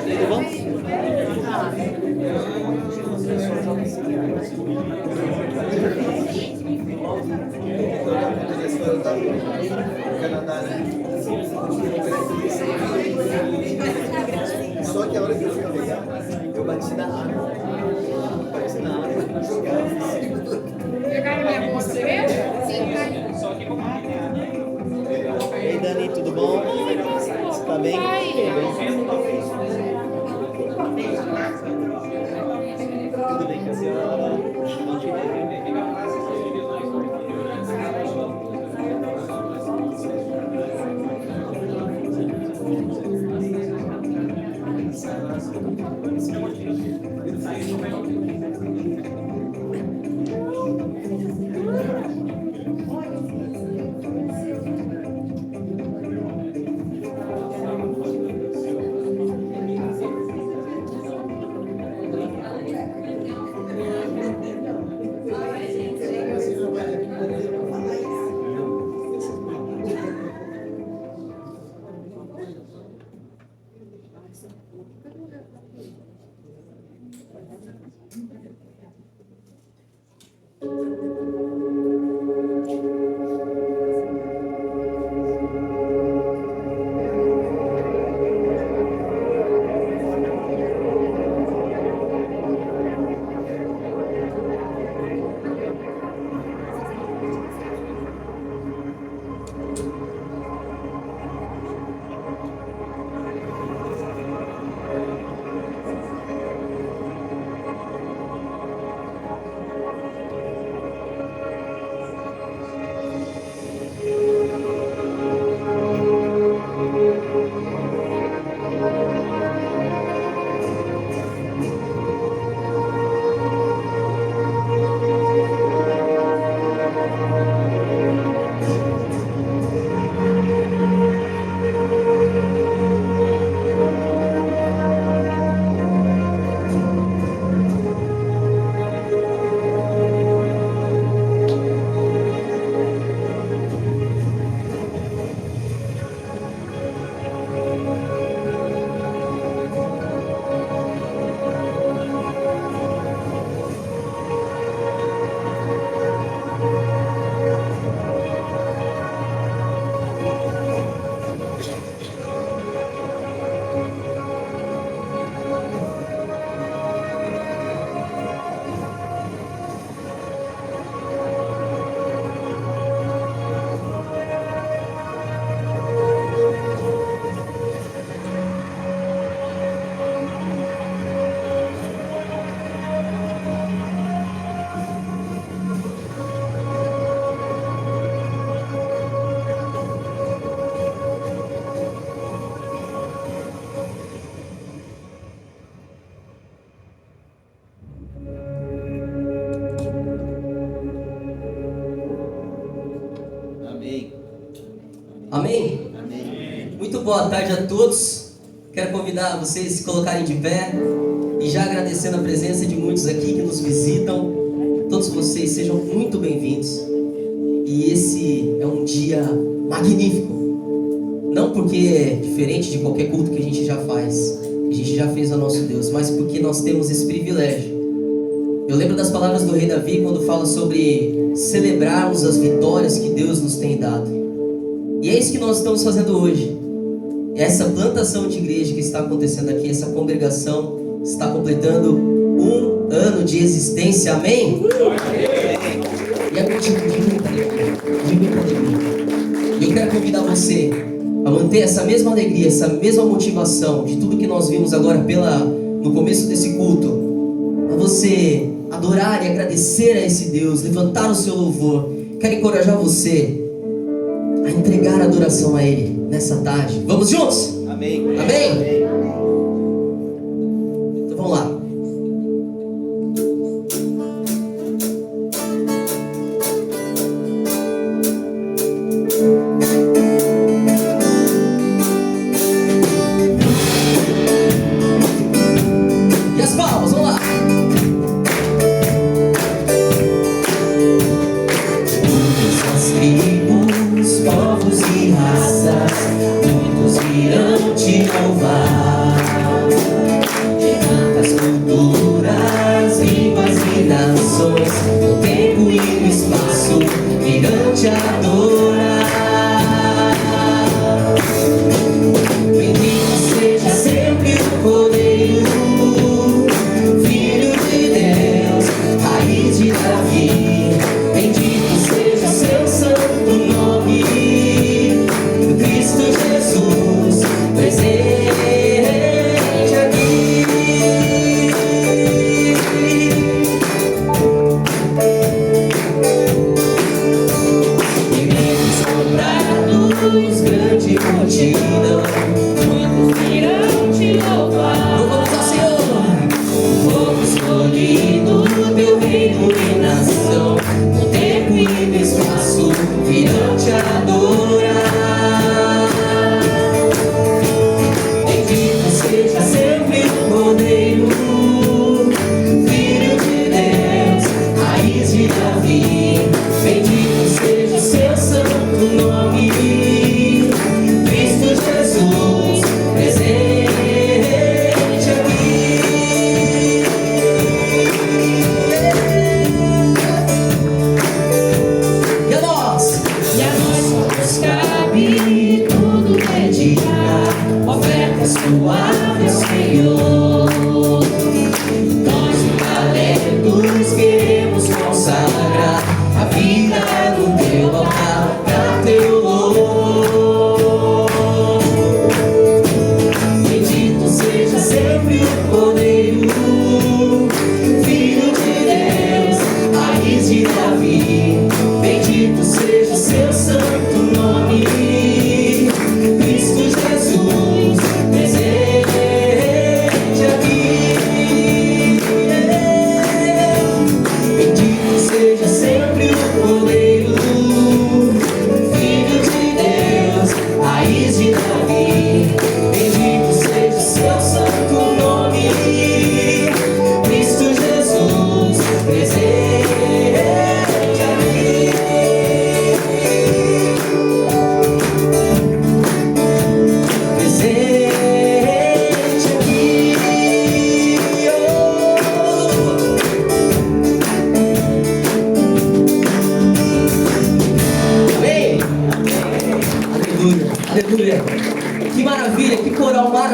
Tudo bom? Só que a hora que eu fui pegar, eu bati na água. Bati na água. Pegaram minha bolsa mesmo? E aí, Dani, tudo bom? Você tá bem? Tudo bem com a senhora? Amém? Amém. Muito boa tarde a todos. Quero convidar vocês a se colocarem de pé e já agradecendo a presença de muitos aqui que nos visitam. Todos vocês sejam muito bem-vindos. E esse é um dia magnífico. Não porque é diferente de qualquer culto que a gente já faz, que a gente já fez ao nosso Deus, mas porque nós temos esse privilégio. Eu lembro das palavras do rei Davi quando fala sobre celebrarmos as vitórias que Deus nos tem dado. E é isso que nós estamos fazendo hoje. Essa plantação de igreja que está acontecendo aqui, essa congregação está completando 1 ano de existência, amém? E é de muita alegria. E eu quero convidar você a manter essa mesma alegria, essa mesma motivação de tudo que nós vimos agora no começo desse culto, a você adorar e agradecer a esse Deus, levantar o seu louvor. Quero encorajar você a entregar a adoração a Ele nessa tarde. Vamos juntos? Amém. Amém? Então vamos lá. E as palmas, vamos lá.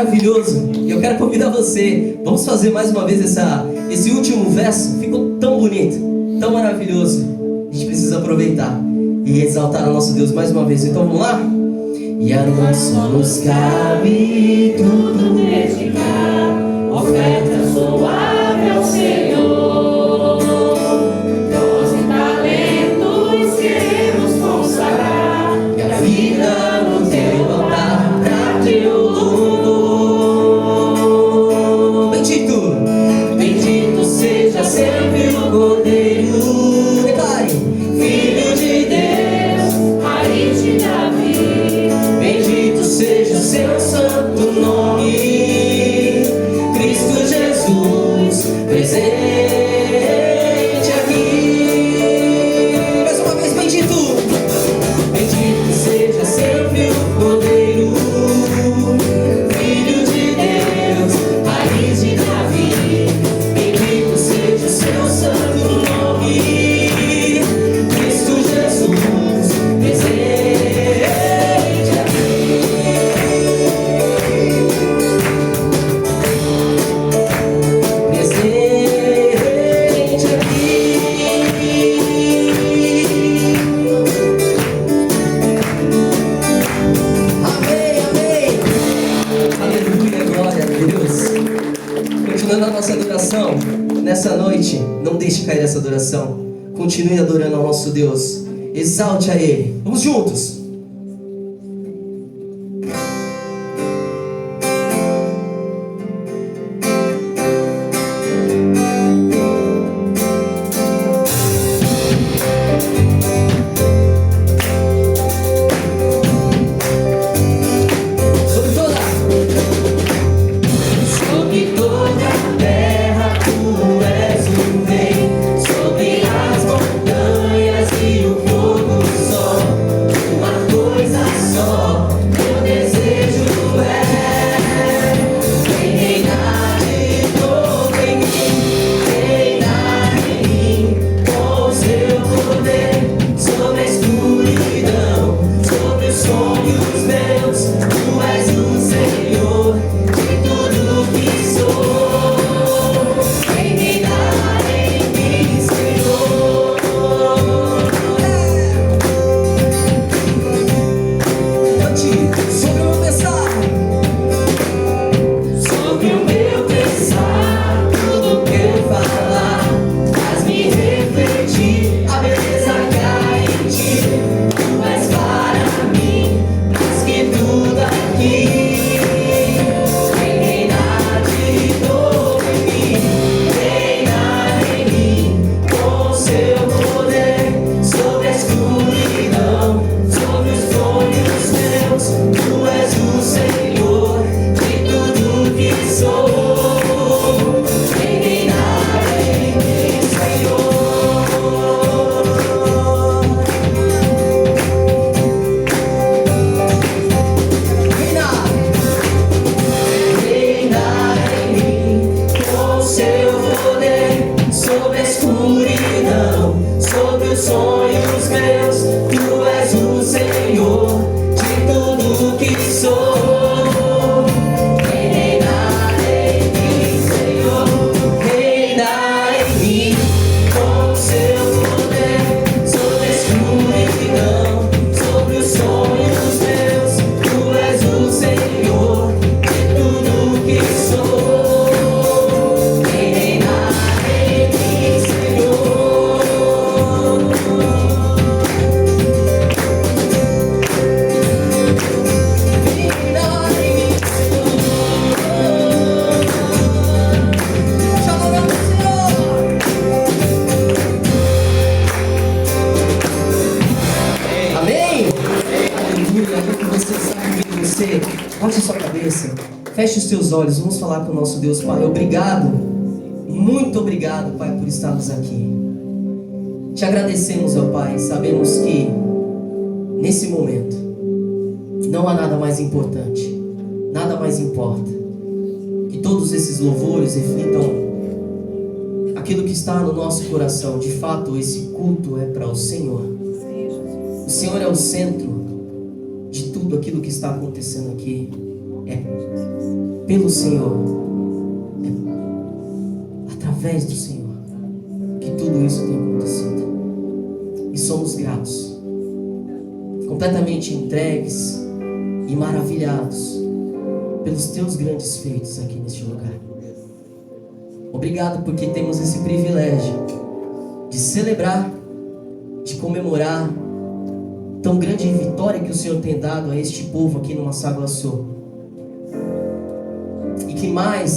maravilhoso. E eu quero convidar você. Vamos fazer mais uma vez esse último verso. Ficou tão bonito, tão maravilhoso. A gente precisa aproveitar e exaltar o nosso Deus mais uma vez. Então vamos lá? E a nós só nos cabe tudo dedicar, oferta suave ao Senhor. Dons e talentos queremos consagrar, e a vida no teu altar pra teu louvor. Bendito, bendito seja sempre o Cordeiro. Declare, Filho de Deus, raiz de Davi. Bendito seja o seu santo nome, Cristo Jesus, presente aqui. Mais uma vez, bendito. Bendito seja sempre o Cordeiro, Filho de Deus, raiz de Davi. Bendito seja o seu santo nome, Cristo Jesus, presente aqui. Presente aqui. Amém, amém. Aleluia, glória a Deus. Continuando a nossa adoração, nessa noite, não deixe cair essa adoração. Continue adorando ao nosso Deus. Exalte a Ele. Vamos juntos. Sobre toda a terra tu és o rei, sobre as montanhas e o pôr do sol. Uma coisa só, meu desejo é reinar de novo em mim, reinar em mim, com o seu poder, sobre a escuridão, sobre os sonhos meus. Tu és o Senhor de tudo que sou. Vem reinar em mim, Senhor. Cante sobre o meu pensar, sobre o meu pensar, tudo que eu falar faz-me refletir a beleza que há em ti. Tu és para mim mais que tudo aqui. Vem reinar de novo em mim, reinar em mim, com o seu poder, sobre a escuridão, sobre os sonhos meus. Tu és o Senhor de tudo que sou. Vem reinar em mim, Senhor. Reinar, reinar em mim, com o seu poder, sobre a escuridão, sobre os sonhos meus. Tu és o Senhor de tudo que sou. Vem reinar em mim, Senhor. Reinar em mim, com o seu poder, sobre a escuridão, sobre os sonhos meus. Tu és o Senhor de tudo que sou. Vem reinar em mim, Senhor. Reinar em mim, Senhor. Chama o nome do Senhor. Amém? Aleluia. Agora que você sabe que você, baixe a sua cabeça, feche os seus olhos, vamos falar com o nosso Deus. Pai, obrigado, muito obrigado, Pai, por estarmos aqui. Te agradecemos, ó Pai, sabemos que nesse momento não há nada mais importante, nada mais importa. Que todos esses louvores reflitam aquilo que está no nosso coração. De fato, esse culto é para o Senhor. O Senhor é o centro de tudo aquilo que está acontecendo aqui. pelo Senhor, é através do Senhor que tudo isso tem acontecido. E somos gratos, completamente entregues e maravilhados pelos teus grandes feitos aqui neste lugar. Obrigado porque temos esse privilégio de celebrar, de comemorar tão grande vitória que o Senhor tem dado a este povo aqui no Massaguaçu.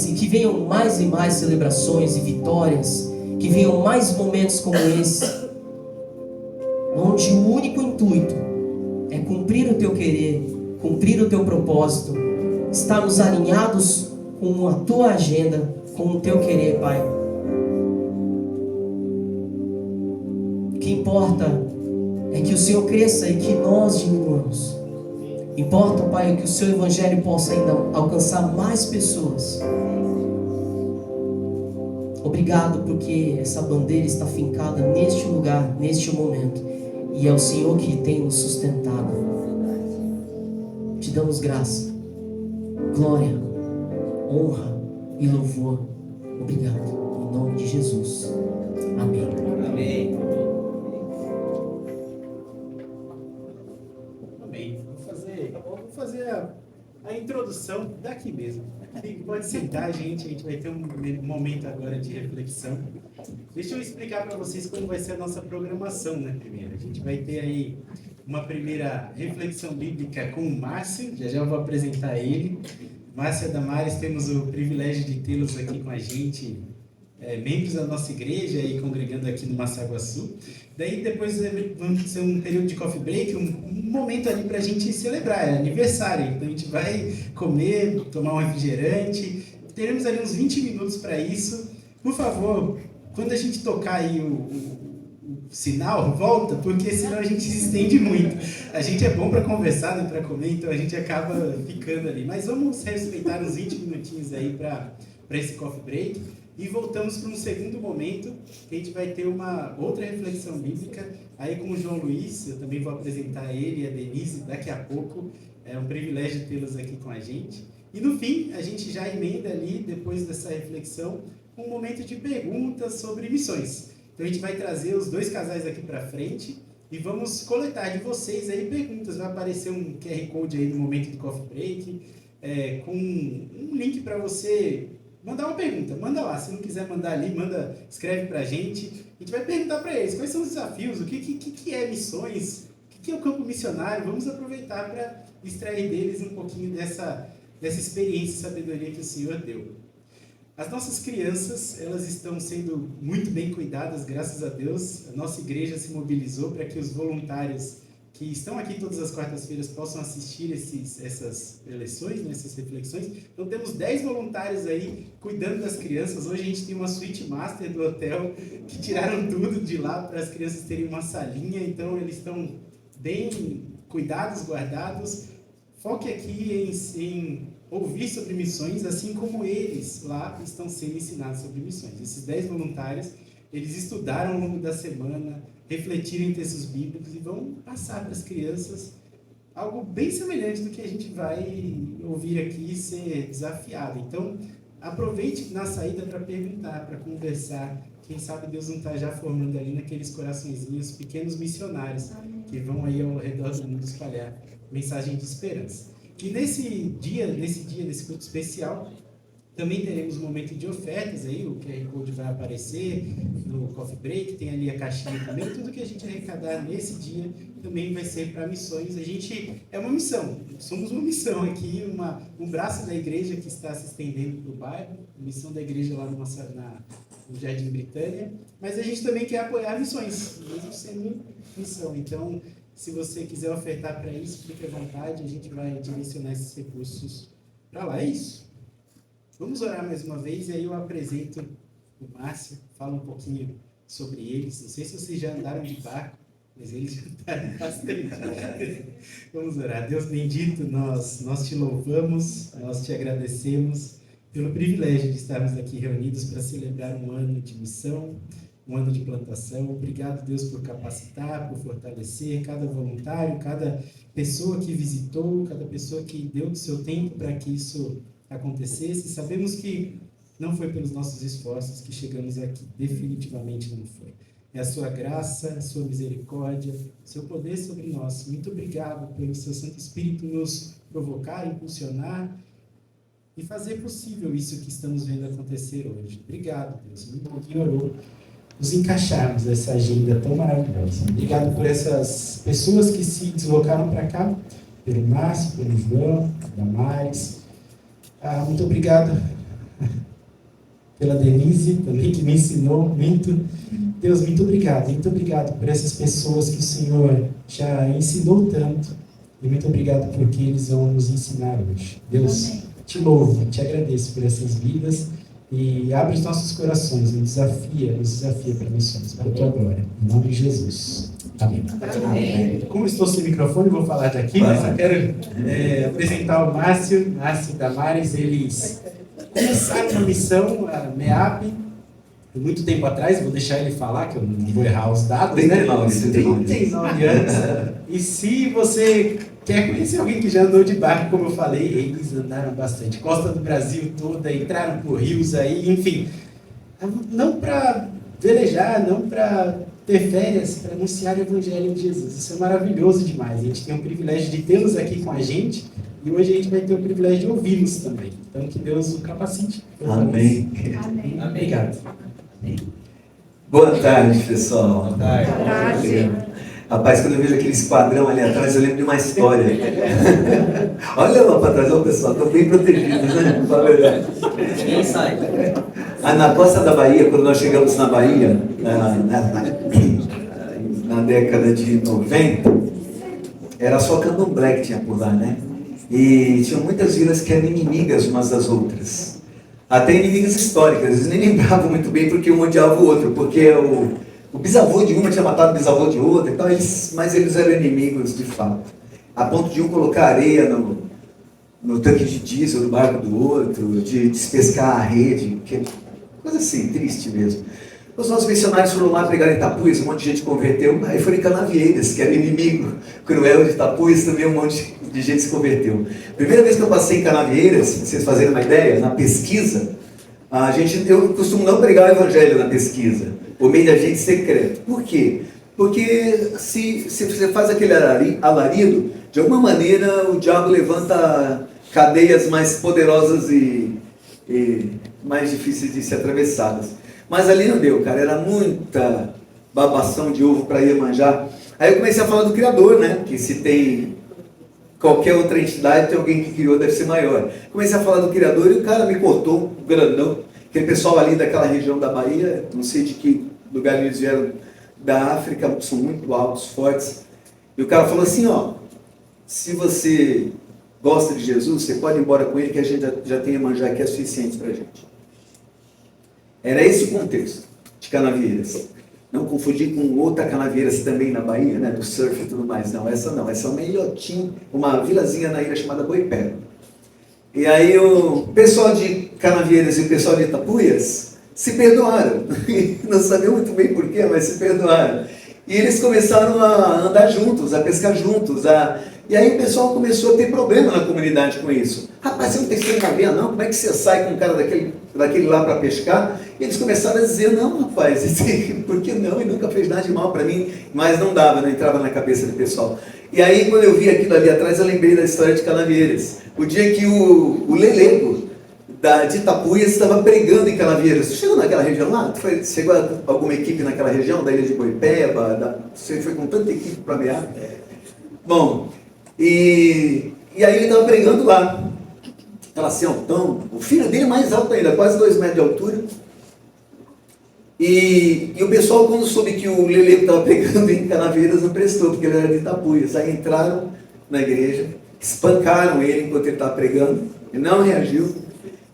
E que venham mais e mais celebrações e vitórias, que venham mais momentos como esse, onde o único intuito é cumprir o teu querer, cumprir o teu propósito, estarmos alinhados com a tua agenda, com o teu querer, Pai. O que importa é que o Senhor cresça e que nós diminuamos. Importa, Pai, que o Seu Evangelho possa ainda alcançar mais pessoas. Obrigado porque essa bandeira está fincada neste lugar, neste momento. E é o Senhor que tem nos sustentado. Te damos graça, glória, honra e louvor. Obrigado. Em nome de Jesus. Amém. Amém. Vou fazer a introdução daqui mesmo. Pode sentar, gente. A gente vai ter um momento agora de reflexão. Deixa eu explicar para vocês como vai ser a nossa programação, né? Primeiro, a gente vai ter aí uma primeira reflexão bíblica com o Márcio. Já vou apresentar ele. Márcio e Damares, temos o privilégio de tê-los aqui com a gente, membros da nossa igreja e congregando aqui no Massaguaçu. Daí depois vamos ter um período de coffee break, um momento ali para a gente celebrar, é aniversário. Então a gente vai comer, tomar um refrigerante, teremos ali uns 20 minutos para isso. Por favor, quando a gente tocar aí o sinal, volta, porque senão a gente se estende muito. A gente é bom para conversar e para comer, então a gente acaba ficando ali. Mas vamos respeitar uns 20 minutinhos aí para esse coffee break. E voltamos para um segundo momento, que a gente vai ter uma outra reflexão bíblica, aí com o João Luiz. Eu também vou apresentar ele e a Denise daqui a pouco. É um privilégio tê-los aqui com a gente. E no fim, a gente já emenda ali, depois dessa reflexão, um momento de perguntas sobre missões. Então a gente vai trazer os dois casais aqui para frente e vamos coletar de vocês aí perguntas. Vai aparecer um QR Code aí no momento do coffee break, com um link para você mandar uma pergunta. Manda lá, se não quiser mandar ali, escreve pra gente. A gente vai perguntar para eles quais são os desafios, o que é missões, o que é o campo missionário. Vamos aproveitar para extrair deles um pouquinho dessa experiência e sabedoria que o Senhor deu. As nossas crianças, elas estão sendo muito bem cuidadas, graças a Deus. A nossa igreja se mobilizou para que os voluntários que estão aqui todas as quartas-feiras possam assistir essas eleições, né, essas reflexões. Então temos 10 voluntários aí cuidando das crianças. Hoje a gente tem uma suíte master do hotel que tiraram tudo de lá para as crianças terem uma salinha. Então eles estão bem cuidados, guardados. Foque aqui em ouvir sobre missões, assim como eles lá estão sendo ensinados sobre missões. Esses 10 voluntários, eles estudaram ao longo da semana, refletiram em textos bíblicos e vão passar para as crianças algo bem semelhante do que a gente vai ouvir aqui e ser desafiado. Então, aproveite na saída para perguntar, para conversar. Quem sabe Deus não está já formando ali naqueles coraçõezinhos pequenos missionários que vão aí ao redor do mundo espalhar mensagem de esperança. E nesse culto especial, também teremos um momento de ofertas aí, o QR Code vai aparecer no coffee break, tem ali a caixinha também. Tudo que a gente arrecadar nesse dia também vai ser para missões. A gente é uma missão, somos uma missão aqui, um braço da igreja que está se estendendo para o bairro, missão da igreja lá no Jardim Britânia, mas a gente também quer apoiar missões, mesmo sendo missão. Então, se você quiser ofertar para isso, fique à vontade, a gente vai direcionar esses recursos para lá. É isso. Vamos orar mais uma vez e aí eu apresento o Márcio, falo um pouquinho sobre eles. Não sei se vocês já andaram de barco, mas eles já andaram bastante. Vamos orar. Deus bendito, nós te louvamos, nós te agradecemos pelo privilégio de estarmos aqui reunidos para celebrar um ano de missão, um ano de plantação. Obrigado, Deus, por capacitar, por fortalecer cada voluntário, cada pessoa que visitou, cada pessoa que deu do seu tempo para que isso acontecesse. Sabemos que não foi pelos nossos esforços que chegamos aqui, definitivamente não foi. É a sua graça, a sua misericórdia, seu poder sobre nós. Muito obrigado pelo seu Santo Espírito nos provocar, impulsionar e fazer possível isso que estamos vendo acontecer hoje. Obrigado, Deus. Muito que orou nos encaixarmos nessa agenda tão maravilhosa. Obrigado por essas pessoas que se deslocaram para cá, pelo Márcio, pelo João, pela Damares. Muito obrigado pela Denise também, que me ensinou muito. Deus, muito obrigado por essas pessoas que o Senhor já ensinou tanto, e muito obrigado por que eles vão nos ensinar hoje. Deus, amém. Te louvo, te agradeço por essas vidas, e abre os nossos corações, nos desafia para missões, para a tua glória. Em nome de Jesus. Amém. Amém. Como estou sem microfone, vou falar daqui, mas eu quero apresentar o Márcio e Damares. Eles começaram uma missão, a MEAP, muito tempo atrás. Vou deixar ele falar, que eu não vou errar os dados, 39 anos. E se você quer conhecer alguém que já andou de barco, como eu falei, eles andaram bastante. Costa do Brasil toda, entraram por rios aí, enfim. Não para velejar, não para ter férias, para anunciar o Evangelho de Jesus. Isso é maravilhoso demais. A gente tem o privilégio de tê-los aqui com a gente, e hoje a gente vai ter o privilégio de ouvi-los também. Então, que Deus o capacite. Amém. Amém. Obrigado. Boa tarde, pessoal. Boa tarde. Boa tarde. Rapaz, quando eu vejo aquele esquadrão ali atrás, eu lembro de uma história. Olha lá para trás, olha pessoal, estão bem protegidos, né? Fala a verdade. Ninguém sai. Na costa da Bahia, quando nós chegamos na Bahia, na década de 90, era só candomblé que tinha por lá, né? E tinham muitas vilas que eram inimigas umas das outras. Até inimigas históricas, eles nem lembravam muito bem porque um odiava o outro, porque o bisavô de uma tinha matado o bisavô de outra, então mas eles eram inimigos de fato. A ponto de um colocar areia no tanque de diesel do barco do outro, de despescar a rede, que é coisa assim, triste mesmo. Os nossos missionários foram lá pegar em Itapuias, um monte de gente converteu, aí foram em Canavieiras, que era inimigo cruel de Itapuias, também um monte de gente se converteu. Primeira vez que eu passei em Canavieiras, vocês fazerem uma ideia, na pesquisa, eu costumo não pregar o evangelho na pesquisa, por meio de agente secreto. Por quê? Porque se você faz aquele alarido, de alguma maneira o diabo levanta cadeias mais poderosas e mais difíceis de ser atravessadas. Mas ali não deu, cara, era muita babação de ovo para Iemanjá. Aí eu comecei a falar do Criador, né? Que se tem qualquer outra entidade, tem alguém que criou, deve ser maior. Comecei a falar do Criador e o cara me cortou, um grandão. Aquele pessoal ali daquela região da Bahia, não sei de que lugar eles vieram, da África, são muito altos, fortes. E o cara falou assim, ó, se você gosta de Jesus, você pode ir embora com ele, que a gente já tem Iemanjá que é suficiente pra gente. Era esse o contexto de Canavieiras. Não confundir com outra Canavieiras também na Bahia, né, do surf e tudo mais. Não, essa é uma ilhotinha, uma vilazinha na ilha chamada Boipeba. E aí o pessoal de Canavieiras e o pessoal de Itapuias se perdoaram. Não sabiam muito bem porquê, mas se perdoaram. E eles começaram a andar juntos, a pescar juntos. E aí o pessoal começou a ter problema na comunidade com isso. Rapaz, você não tem que cabeça não? Como é que você sai com um cara daquele lá para pescar? E eles começaram a dizer, não rapaz, por que não? E nunca fez nada de mal para mim. Mas não dava, não entrava na cabeça do pessoal. E aí quando eu vi aquilo ali atrás, eu lembrei da história de Canavieiras. O dia que o Lelego de Itapuias estava pregando em Canavieiras. Você chegou naquela região lá? Chegou alguma equipe naquela região, da ilha de Boipeba? Você foi com tanta equipe para mear? Bom, e aí ele estava pregando lá. Estava assim, altão. O filho dele mais alto ainda, quase 2 metros de altura. E o pessoal, quando soube que o Lelego estava pregando em Canavieiras, não prestou, porque ele era de Itapuias. Aí entraram na igreja, espancaram ele enquanto ele estava pregando, ele não reagiu.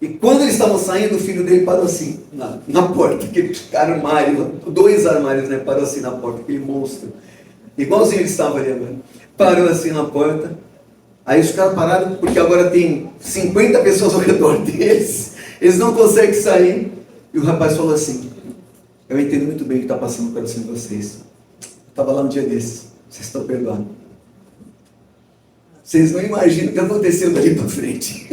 E quando eles estavam saindo, o filho dele parou assim, na porta, aquele armário, 2 armários, né? Parou assim na porta, aquele monstro. Igualzinho ele estava ali agora. Parou assim na porta. Aí os caras pararam, porque agora tem 50 pessoas ao redor deles, eles não conseguem sair. E o rapaz falou assim, eu entendo muito bem o que está passando no coração de vocês. Estava lá um dia desses, vocês estão perdoados. Vocês não imaginam o que aconteceu dali para frente.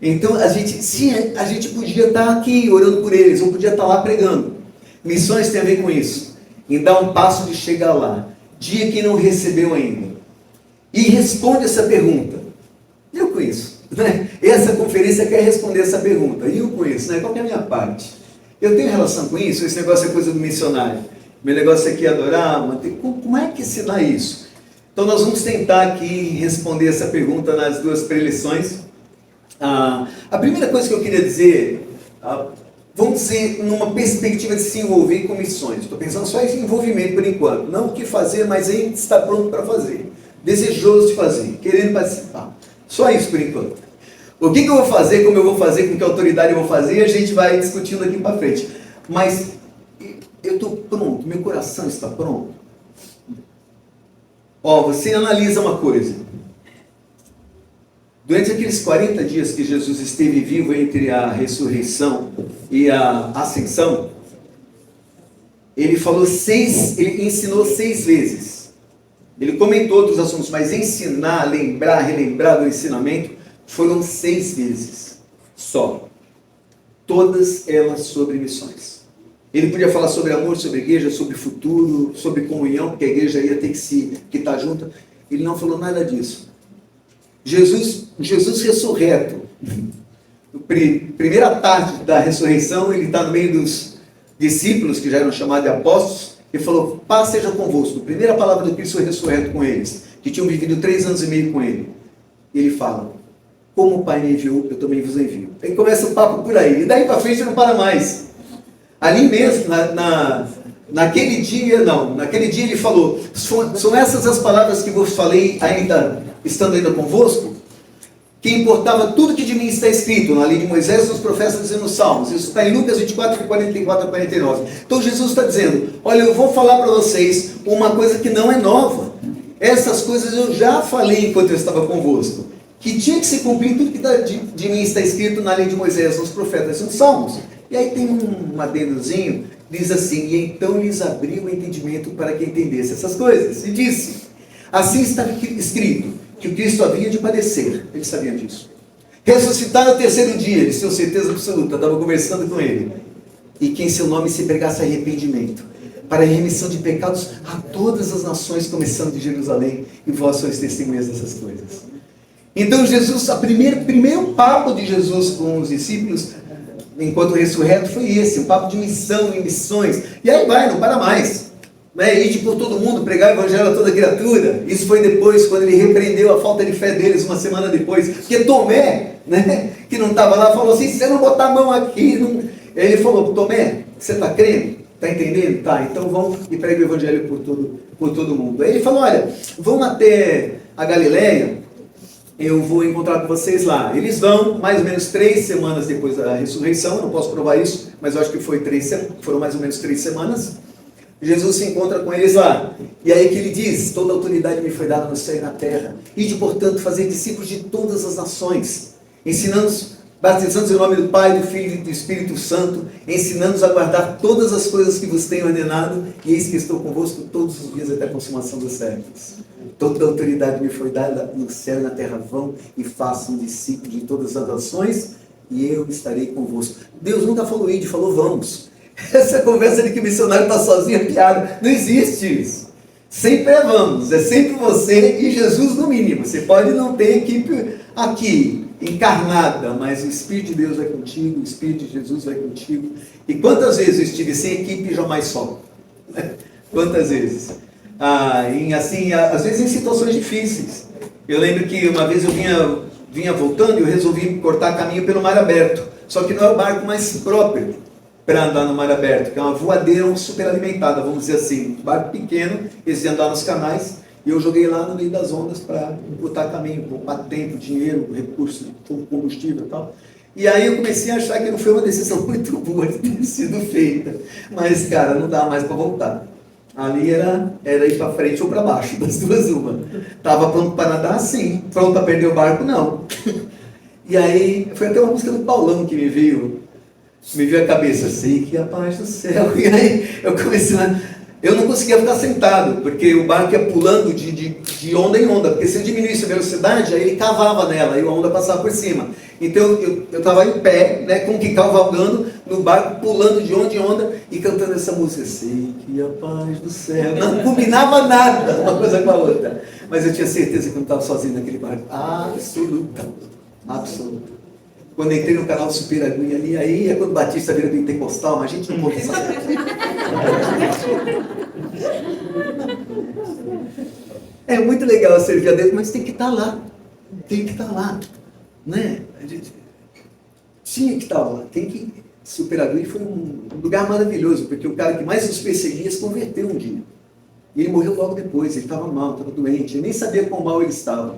Então, a gente podia estar aqui orando por eles, ou podia estar lá pregando. Missões tem a ver com isso. Em dar um passo de chegar lá. Dia que não recebeu ainda. E responde essa pergunta. Eu conheço. Né? Essa conferência quer responder essa pergunta. E eu conheço, né? Qual que é a minha parte? Eu tenho relação com isso? Esse negócio é coisa do missionário. Meu negócio aqui é adorar, manter. Como é que ensinar isso? Então nós vamos tentar aqui responder essa pergunta nas duas preleções. A primeira coisa que eu queria dizer, vamos dizer, numa perspectiva de se envolver com missões. Estou pensando só em envolvimento por enquanto. Não o que fazer, mas em estar pronto para fazer. Desejoso de fazer, querendo participar. Só isso por enquanto. O que eu vou fazer, como eu vou fazer, com que autoridade eu vou fazer, a gente vai discutindo aqui para frente. Mas eu estou pronto, meu coração está pronto. Você analisa uma coisa. Durante aqueles 40 dias que Jesus esteve vivo entre a ressurreição e a ascensão, ele ensinou 6 vezes. Ele comentou outros assuntos, mas ensinar, lembrar, relembrar do ensinamento foram 6 vezes só. Todas elas sobre missões. Ele podia falar sobre amor, sobre igreja, sobre futuro, sobre comunhão, porque a igreja ia ter que estar junta. Ele não falou nada disso. Jesus ressurreto, primeira tarde da ressurreição, ele está no meio dos discípulos, que já eram chamados de apóstolos, e falou, paz seja convosco. Primeira palavra do Cristo foi ressurreto com eles, que tinham vivido 3 anos e meio com ele. E ele fala, como o Pai me enviou, eu também vos envio. Aí começa o papo por aí, e daí para frente não para mais. Ali mesmo, naquele dia ele falou, são essas as palavras que vos falei estando ainda convosco, que importava tudo que de mim está escrito na lei de Moisés, nos profetas e nos salmos. Isso está em Lucas 24, de 44 a 49. Então Jesus está dizendo, olha, eu vou falar para vocês uma coisa que não é nova. Essas coisas eu já falei enquanto eu estava convosco. Que tinha que se cumprir tudo que de mim está escrito na lei de Moisés, nos profetas e nos salmos. E aí tem um adendozinho, diz assim, e então lhes abriu o entendimento para que entendesse essas coisas. E disse, assim está escrito, que o Cristo havia de padecer. Eles sabiam disso. Ressuscitar no 3º dia, eles tinham certeza absoluta, estava conversando com ele. E que em seu nome se pregasse arrependimento, para a remissão de pecados a todas as nações, começando de Jerusalém, e vós sois testemunhas dessas coisas. Então Jesus, o primeiro papo de Jesus com os discípulos, enquanto ressurreto, foi esse, um papo de missão e missões. E aí vai, não para mais. Ide por todo mundo, pregar o evangelho a toda criatura. Isso foi depois, quando ele repreendeu a falta de fé deles, uma semana depois. Porque Tomé, que não estava lá, falou assim, se você não botar a mão aqui... Não... Ele falou, Tomé, você está crendo? Está entendendo? Tá, então vão e pregue o evangelho por todo mundo. Aí ele falou, olha, vão até a Galileia, eu vou encontrar com vocês lá. Eles vão, mais ou menos 3 semanas depois da ressurreição, eu não posso provar isso, mas eu acho que foram mais ou menos 3 semanas. Jesus se encontra com eles lá. E aí que ele diz, toda autoridade me foi dada no céu e na terra. Ide, portanto, fazer discípulos de todas as nações, ensinando-os, batizando-os em nome do Pai, do Filho e do Espírito Santo, ensinando-os a guardar todas as coisas que vos tenho ordenado, e eis que estou convosco todos os dias até a consumação dos séculos. Toda autoridade me foi dada no céu e na terra, vão e façam discípulos de todas as nações, e eu estarei convosco. Deus nunca falou ide, falou vamos. Essa conversa de que o missionário está sozinho é piada. Não existe isso. Sempre é vamos. É sempre você e Jesus no mínimo. Você pode não ter equipe aqui, encarnada, mas o Espírito de Deus vai contigo, o Espírito de Jesus vai contigo. E quantas vezes eu estive sem equipe e jamais só? Quantas vezes? Às vezes em situações difíceis. Eu lembro que uma vez eu vinha voltando e eu resolvi cortar caminho pelo mar aberto. Só que não é o barco mais próprio para andar no mar aberto, que é uma voadeira super alimentada, vamos dizer assim, barco pequeno, eles iam andar nos canais, e eu joguei lá no meio das ondas para botar caminho, poupar tempo, dinheiro, recurso, combustível e tal. E aí eu comecei a achar que não foi uma decisão muito boa de ter sido feita, mas cara, não dava mais para voltar. Ali era ir para frente ou para baixo, das duas uma. Estava pronto para nadar? Sim. Pronto para perder o barco? Não. E aí, foi até uma música do Paulão que me veio à cabeça, sei que a paz do céu. E aí eu comecei a eu não conseguia ficar sentado, porque o barco ia pulando de onda em onda, porque se eu diminuísse a velocidade, aí ele cavava nela, e a onda passava por cima. Então eu estava em pé, né, com o que cavalgando no barco, pulando de onda em onda e cantando essa música. Sei que a paz do céu. Não combinava nada uma coisa com a outra. Mas eu tinha certeza que eu não estava sozinho naquele barco. Absoluta. Absoluta. Quando entrei no canal Super Aguinha ali, aí é quando o Batista vira pentecostal, mas a gente não pode saber. É muito legal servir a Deus, mas tem que estar lá. Tem que estar lá. Né? A gente tinha que estar lá. Tem que... Super Aguinha foi um lugar maravilhoso, porque o cara que mais nos perseguia se converteu um dia. E ele morreu logo depois, ele estava mal, estava doente, eu nem sabia quão mal ele estava.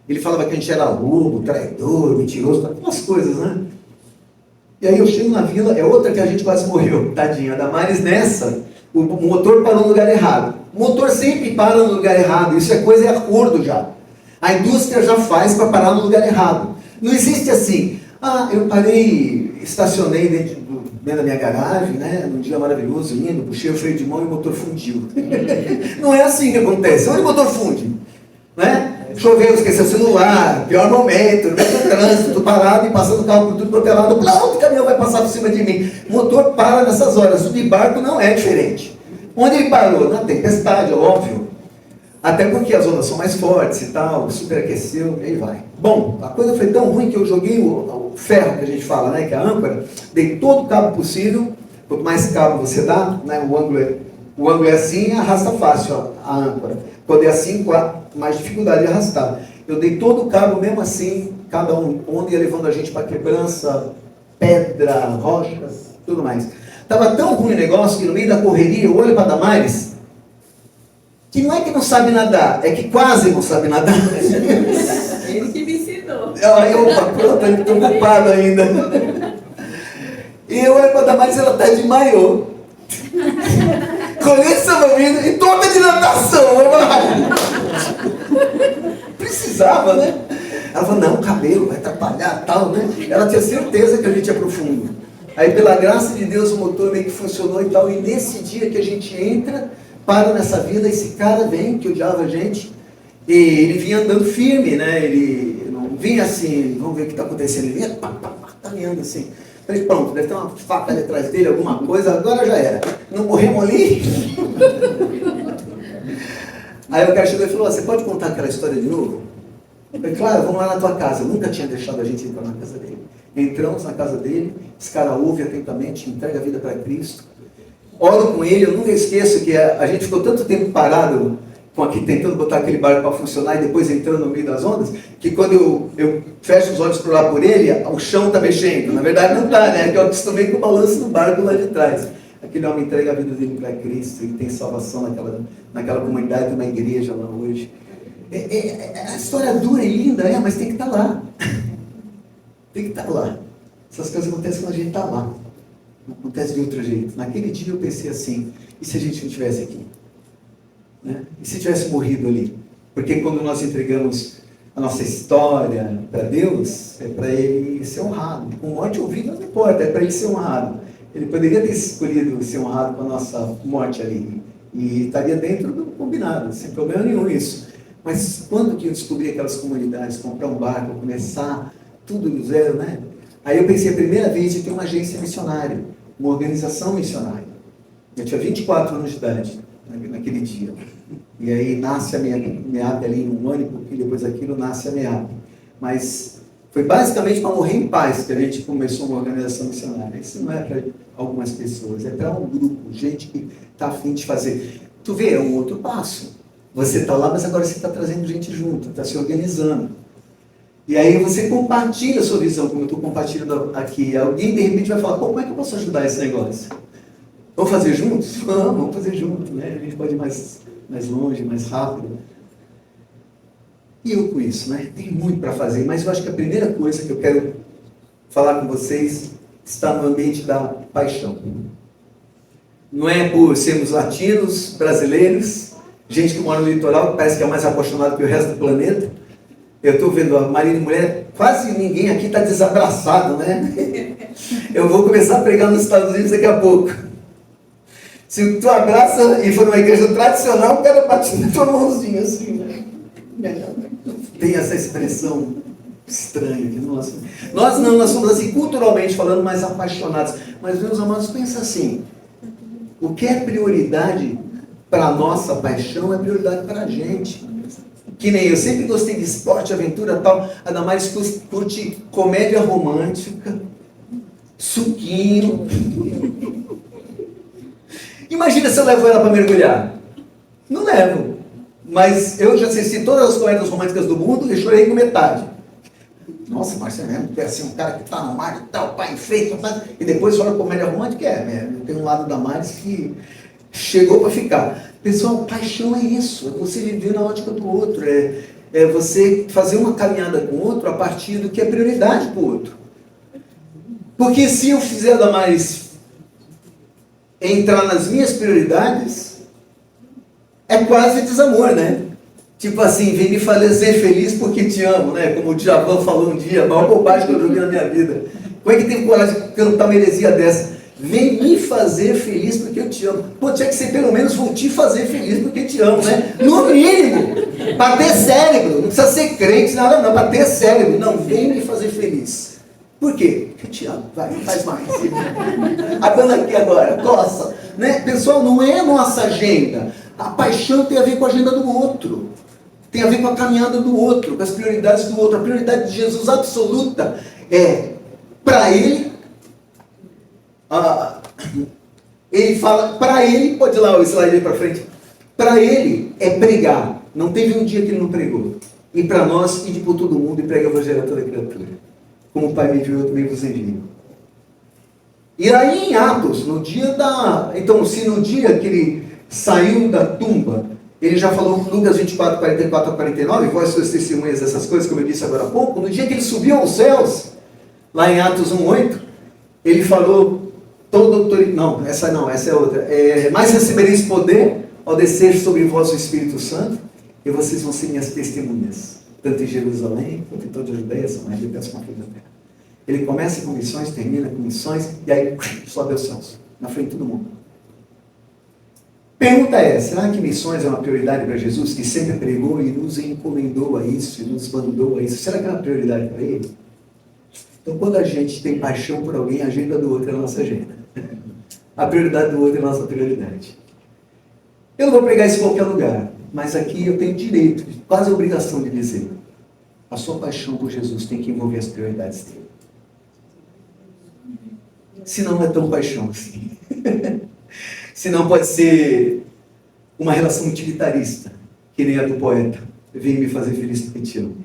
Ele falava que a gente era lobo, traidor, mentiroso, aquelas coisas, né? E aí eu chego na vila, é outra que a gente quase morreu, tadinha. A Damares nessa, o motor parou no lugar errado. O motor sempre para no lugar errado, isso é coisa, é acordo já. A indústria já faz para parar no lugar errado. Não existe assim, eu parei, estacionei dentro da minha garagem, né, num dia maravilhoso, lindo, puxei o freio de mão e o motor fundiu. Não é assim que acontece. Onde o motor funde? Né? Choveu, esqueceu o celular, pior momento, no meio do trânsito, tô parado e passando o carro por tudo quanto é lado, o caminhão vai passar por cima de mim. O motor para nessas horas, o de barco não é diferente. Onde ele parou? Na tempestade, óbvio. Até porque as ondas são mais fortes e tal, superaqueceu, e aí vai. Bom, a coisa foi tão ruim que eu joguei o ferro que a gente fala, né, que é a âncora, dei todo o cabo possível, quanto mais cabo você dá, né, o ângulo é assim, arrasta fácil a âncora. Quando é assim, com mais dificuldade de arrastar. Eu dei todo o cabo, mesmo assim, cada onda ia levando a gente para quebrança, pedra, rochas, tudo mais. Estava tão ruim o negócio que no meio da correria eu olho para Damares, que não é que não sabe nadar, é que quase não sabe nadar. Ele que me ensinou. Aí eu, pronto, eu estou ocupado ainda. E eu olho para Damares e ela está de maiô. Colete salva-vidas e toda de natação. Precisava, né? Ela falou, não, o cabelo vai atrapalhar, tal, né? Ela tinha certeza que a gente ia pro fundo. Aí, pela graça de Deus, o motor meio que funcionou e tal. E nesse dia que a gente entra, para nessa vida, esse cara vem, que odiava a gente, e ele vinha andando firme, né? Ele não vinha assim, vamos ver o que está acontecendo. Ele vinha caminhando assim. Falei, pronto, deve ter uma faca ali atrás dele, alguma coisa, agora já era. Não morremos ali? Aí o cara chegou e falou, você pode contar aquela história de novo? Eu falei, claro, vamos lá na tua casa. Eu nunca tinha deixado a gente entrar na casa dele. Entramos na casa dele, esse cara ouve atentamente, entrega a vida para Cristo. Oro com ele, eu nunca esqueço que a gente ficou tanto tempo parado aqui tentando botar aquele barco para funcionar e depois entrando no meio das ondas, que quando eu fecho os olhos para olhar por ele, o chão está mexendo. Na verdade não está, né? Que eu acostumei com o balanço do barco lá de trás. Aquele homem entrega a vida dele para Cristo, ele tem salvação naquela comunidade, uma igreja lá hoje. A história dura e linda, mas tem que estar lá. Tem que estar lá. Essas coisas acontecem quando a gente está lá. Não acontece de outro jeito. Naquele dia eu pensei assim, e se a gente não estivesse aqui? Né? E se tivesse morrido ali? Porque quando nós entregamos a nossa história para Deus, é para Ele ser honrado. Com morte ou vida não importa, é para Ele ser honrado. Ele poderia ter escolhido ser honrado com a nossa morte ali. E estaria dentro do combinado, sem problema nenhum isso. Mas quando que eu descobri aquelas comunidades, comprar um barco, começar tudo do zero, né? Aí eu pensei a primeira vez em ter uma agência missionária, uma organização missionária. Eu tinha 24 anos de idade naquele dia. E aí nasce a MEAP ali em um ano e pouquinho depois daquilo nasce a MEAP. Mas foi basicamente para morrer em paz que a gente começou uma organização missionária. Isso não é para algumas pessoas, é para um grupo, gente que está a fim de fazer. Tu vê, é um outro passo. Você está lá, mas agora você está trazendo gente junto, está se organizando. E aí você compartilha a sua visão, como eu estou compartilhando aqui. Alguém de repente vai falar, como é que eu posso ajudar esse negócio? Vamos fazer juntos? Vamos fazer juntos, né? A gente pode ir mais longe, mais rápido. E eu com isso, né? Tem muito para fazer, mas eu acho que a primeira coisa que eu quero falar com vocês está no ambiente da paixão. Não é por sermos latinos, brasileiros, gente que mora no litoral, que parece que é mais apaixonado que o resto do planeta. Eu estou vendo a marido e mulher, quase ninguém aqui está desabraçado, né? Eu vou começar a pregar nos Estados Unidos daqui a pouco. Se tu abraça e for numa igreja tradicional, o cara bate na tua mãozinha assim, né? Tem essa expressão estranha que nós somos assim, culturalmente falando, mais apaixonados. Mas, meus amados, pensa assim, o que é prioridade para a nossa paixão é prioridade para a gente. Que nem eu sempre gostei de esporte, aventura e tal. A Damares curte comédia romântica, suquinho. Imagina se eu levo ela para mergulhar. Não levo. Mas eu já assisti todas as comédias românticas do mundo e chorei com metade. Nossa, mas você mesmo é assim, um cara que está no mar e tal, pai em frente, e depois fala comédia romântica, tem um lado da Damares que chegou para ficar. Pessoal, paixão é isso, é você viver na ótica do outro, é você fazer uma caminhada com o outro a partir do que é prioridade para o outro. Porque se eu fizer a Damares entrar nas minhas prioridades, é quase desamor, né? Tipo assim, vem me fazer feliz porque te amo, né? Como o Djavan falou um dia, a maior bobagem que eu joguei na minha vida. Como é que tem coragem de cantar uma heresia dessa? Vem me fazer feliz porque eu te amo. Pô, tinha que ser pelo menos vou te fazer feliz porque te amo, né? No mínimo, para ter cérebro. Não precisa ser crente, nada não, para ter cérebro. Não, vem me fazer feliz. Por quê? Porque eu te amo. Vai, faz mais. A banda aqui agora, coça. Né? Pessoal, não é a nossa agenda. A paixão tem a ver com a agenda do outro. Tem a ver com a caminhada do outro, com as prioridades do outro. A prioridade de Jesus absoluta é para ele. Ele fala, para ele, pode ir lá o slide aí para frente. Para ele é pregar. Não teve um dia que ele não pregou. E para nós, ide por todo mundo e prega o evangelho a toda criatura. Como o Pai me enviou, eu também vos envio. E aí em Atos, no dia da... Então, se no dia que ele saiu da tumba, ele já falou Lucas 24, 44 a 49, vós sois testemunhas dessas coisas, como eu disse agora há pouco. No dia que ele subiu aos céus, lá em Atos 1:8, ele falou, toda autoridade, essa é outra, mas recebereis poder ao descer sobre vós o Espírito Santo, e vocês vão ser minhas testemunhas, tanto em Jerusalém, quanto em toda a Judeia, Samaria e até as confins da terra. Ele começa com missões, termina com missões, e aí sobe aos céus, na frente de todo mundo. Pergunta é, será que missões é uma prioridade para Jesus, que sempre pregou e nos encomendou a isso, e nos mandou a isso? Será que é uma prioridade para ele? Então, quando a gente tem paixão por alguém, a agenda do outro é a nossa agenda. A prioridade do outro é a nossa prioridade. Eu não vou pregar isso em qualquer lugar, mas aqui eu tenho direito, quase a obrigação de dizer, a sua paixão por Jesus tem que envolver as prioridades dele. Se não é tão paixão assim. Senão pode ser uma relação utilitarista, que nem a do poeta. Vem me fazer feliz porque te amo.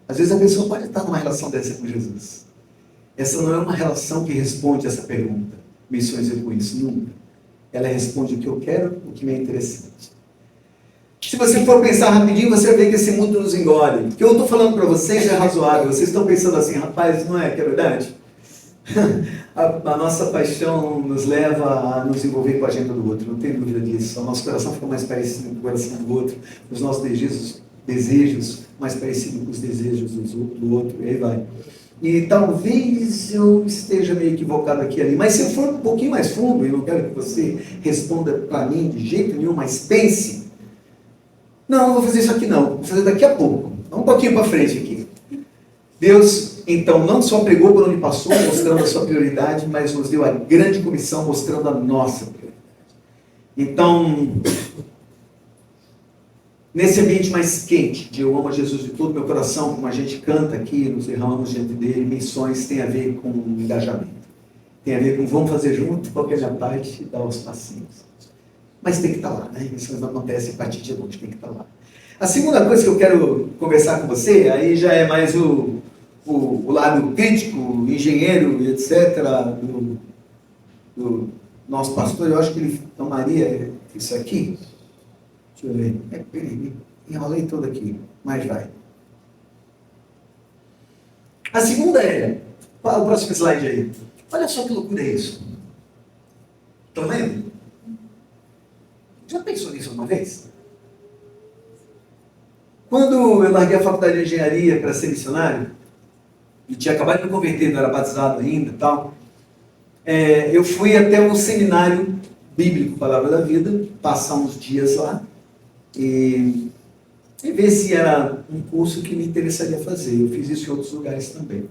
Às vezes a pessoa pode estar numa relação dessa com Jesus. Essa não é uma relação que responde essa pergunta. Missões é com isso, nunca. Ela responde o que eu quero, o que me é interessante. Se você for pensar rapidinho, você vai ver que esse mundo nos engole. O que eu estou falando para vocês é razoável. Vocês estão pensando assim, rapaz, não é que é verdade? A nossa paixão nos leva a nos envolver com a agenda do outro, não tem dúvida disso. O nosso coração fica mais parecido com o coração do outro, os nossos desejos mais parecidos com os desejos do outro, e aí vai. E talvez eu esteja meio equivocado aqui e ali, mas se eu for um pouquinho mais fundo, e eu não quero que você responda para mim de jeito nenhum, mas pense, não vou fazer isso aqui não, vou fazer daqui a pouco, um pouquinho para frente aqui. Deus, então, não só pregou por onde passou, mostrando a sua prioridade, mas nos deu a grande comissão, mostrando a nossa prioridade. Então, nesse ambiente mais quente, de eu amo a Jesus de todo o meu coração, como a gente canta aqui, nos derramamos diante dele, missões tem a ver com engajamento. Tem a ver com vamos fazer junto, qual que é a minha parte, e dar os passinhos. Mas tem que estar lá, né? Missões não acontecem a partir de longe, tem que estar lá. A segunda coisa que eu quero conversar com você, aí já é mais o lado crítico, engenheiro e etc. do nosso pastor. Eu acho que ele tomaria isso aqui. Deixa eu ver. Enrolei todo aqui, mas vai. A segunda é, qual é o próximo slide aí? Olha só que loucura é isso. Estão vendo? Já pensou nisso uma vez? Quando eu larguei a faculdade de engenharia para ser missionário, e tinha acabado de me converter, não era batizado ainda e tal, eu fui até um seminário bíblico Palavra da Vida, passar uns dias lá e ver se era um curso que me interessaria fazer. Eu fiz isso em outros lugares também.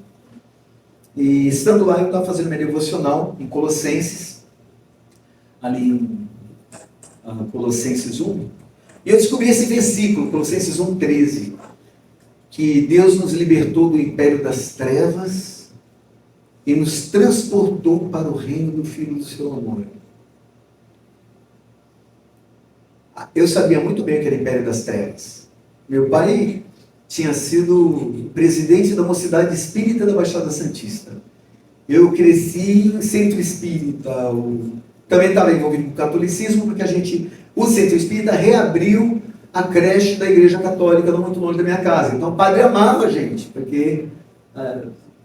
E estando lá, eu estava fazendo minha devocional em Colossenses, ali em Colossenses 1, e eu descobri esse versículo, Colossenses 1,13, que Deus nos libertou do império das trevas e nos transportou para o reino do Filho do seu amor. Eu sabia muito bem o que era o império das trevas. Meu pai tinha sido presidente da Mocidade Espírita da Baixada Santista. Eu cresci em centro espírita. Também estava envolvido com o catolicismo, porque o centro espírita reabriu a creche da Igreja Católica, não muito longe da minha casa. Então o padre amava a gente, porque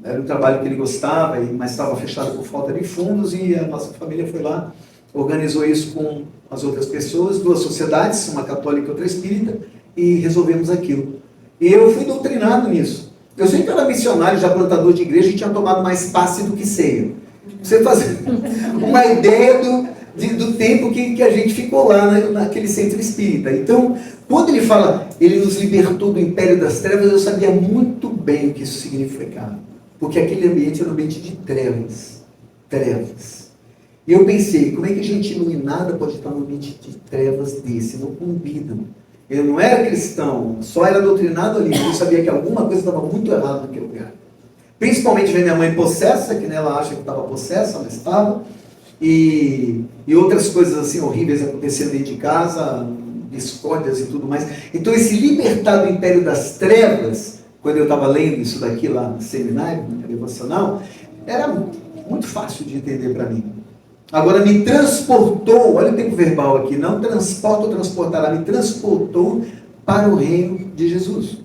era um trabalho que ele gostava, mas estava fechado por falta de fundos, e a nossa família foi lá, organizou isso com as outras pessoas, 2 sociedades, uma católica e outra espírita, e resolvemos aquilo. E eu fui doutrinado nisso. Eu sei que eu era missionário, já plantador de igreja, e tinha tomado mais passe do que ceia. Você fazer uma ideia do tempo que a gente ficou lá naquele centro espírita. Então, quando ele fala, ele nos libertou do império das trevas, eu sabia muito bem o que isso significava. Porque aquele ambiente era um ambiente de trevas. Trevas. E eu pensei, como é que gente iluminada pode estar num ambiente de trevas desse? Não combina. Eu não era cristão, só era doutrinado ali. Eu sabia que alguma coisa estava muito errada naquele lugar. Principalmente ver minha mãe possessa, que ela acha que estava possessa, mas estava. E outras coisas assim horríveis acontecendo dentro de casa, discórdias e tudo mais. Então esse libertar do império das trevas, quando eu estava lendo isso daqui lá no seminário, no devocional, era muito fácil de entender para mim. Agora me transportou, olha o tempo verbal aqui, não transporta ou transportará, me transportou para o reino de Jesus.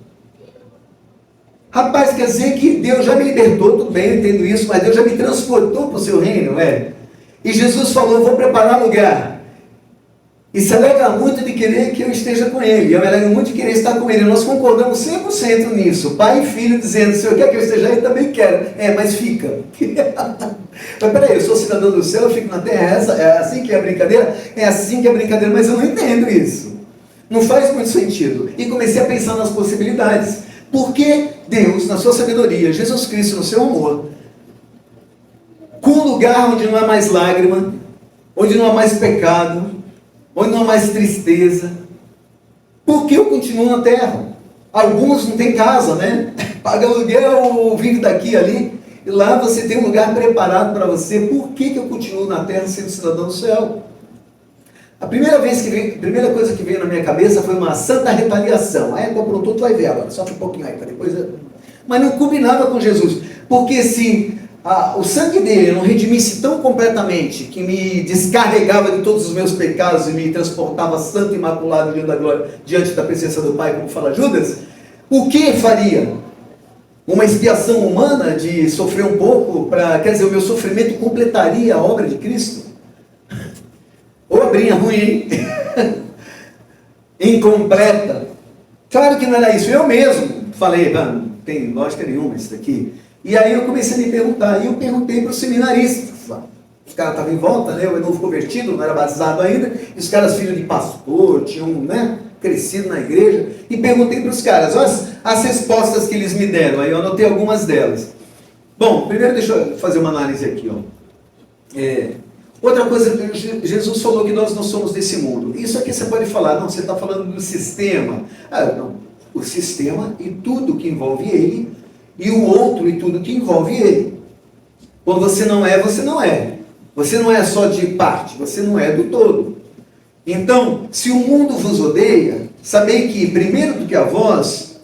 Rapaz, quer dizer que Deus já me libertou, tudo bem, eu entendo isso, mas Deus já me transportou para o seu reino, E Jesus falou, vou preparar lugar. E se alegra muito de querer que eu esteja com Ele. Eu me alegro muito de querer estar com Ele. Nós concordamos 100% nisso. Pai e filho dizendo, se eu quer que eu esteja aí, também quero. Mas fica. Mas peraí, eu sou cidadão do céu, eu fico na terra. É assim que é a brincadeira? É assim que é a brincadeira, mas eu não entendo isso. Não faz muito sentido. E comecei a pensar nas possibilidades. Porque Deus, na sua sabedoria, Jesus Cristo, no seu amor, com um lugar onde não há mais lágrima, onde não há mais pecado, onde não há mais tristeza, por que eu continuo na terra? Alguns não têm casa, Paga aluguel ou vive daqui e ali, e lá você tem um lugar preparado para você. Por que eu continuo na terra sendo cidadão do céu? A primeira coisa que veio na minha cabeça foi uma santa retaliação. Aí aprontou, tu vai ver agora, só um pouquinho aí, para depois. Mas não combinava com Jesus, porque se o sangue dele não redimisse tão completamente, que me descarregava de todos os meus pecados e me transportava santo e imaculado diante da glória, diante da presença do Pai, como fala Judas, o que faria? Uma expiação humana de sofrer um pouco, quer dizer, o meu sofrimento completaria a obra de Cristo? Ou a brinha ruim, hein? Incompleta. Claro que não era isso. Eu mesmo falei, não tem lógica nenhuma isso daqui. E aí eu comecei a me perguntar, e eu perguntei para os seminaristas. Os caras estavam em volta, eu novo convertido, não era batizado ainda, e os caras filhos de pastor, tinham crescido na igreja, e perguntei para os caras, olha as respostas que eles me deram, aí eu anotei algumas delas. Bom, primeiro deixa eu fazer uma análise aqui. Outra coisa, Jesus falou que nós não somos desse mundo. Isso aqui você pode falar, não, você está falando do sistema. Não, o sistema e tudo que envolve ele, e o outro e tudo que envolve ele. Quando você não é, você não é. Você não é só de parte, você não é do todo. Então, se o mundo vos odeia, sabei que, primeiro do que a vós,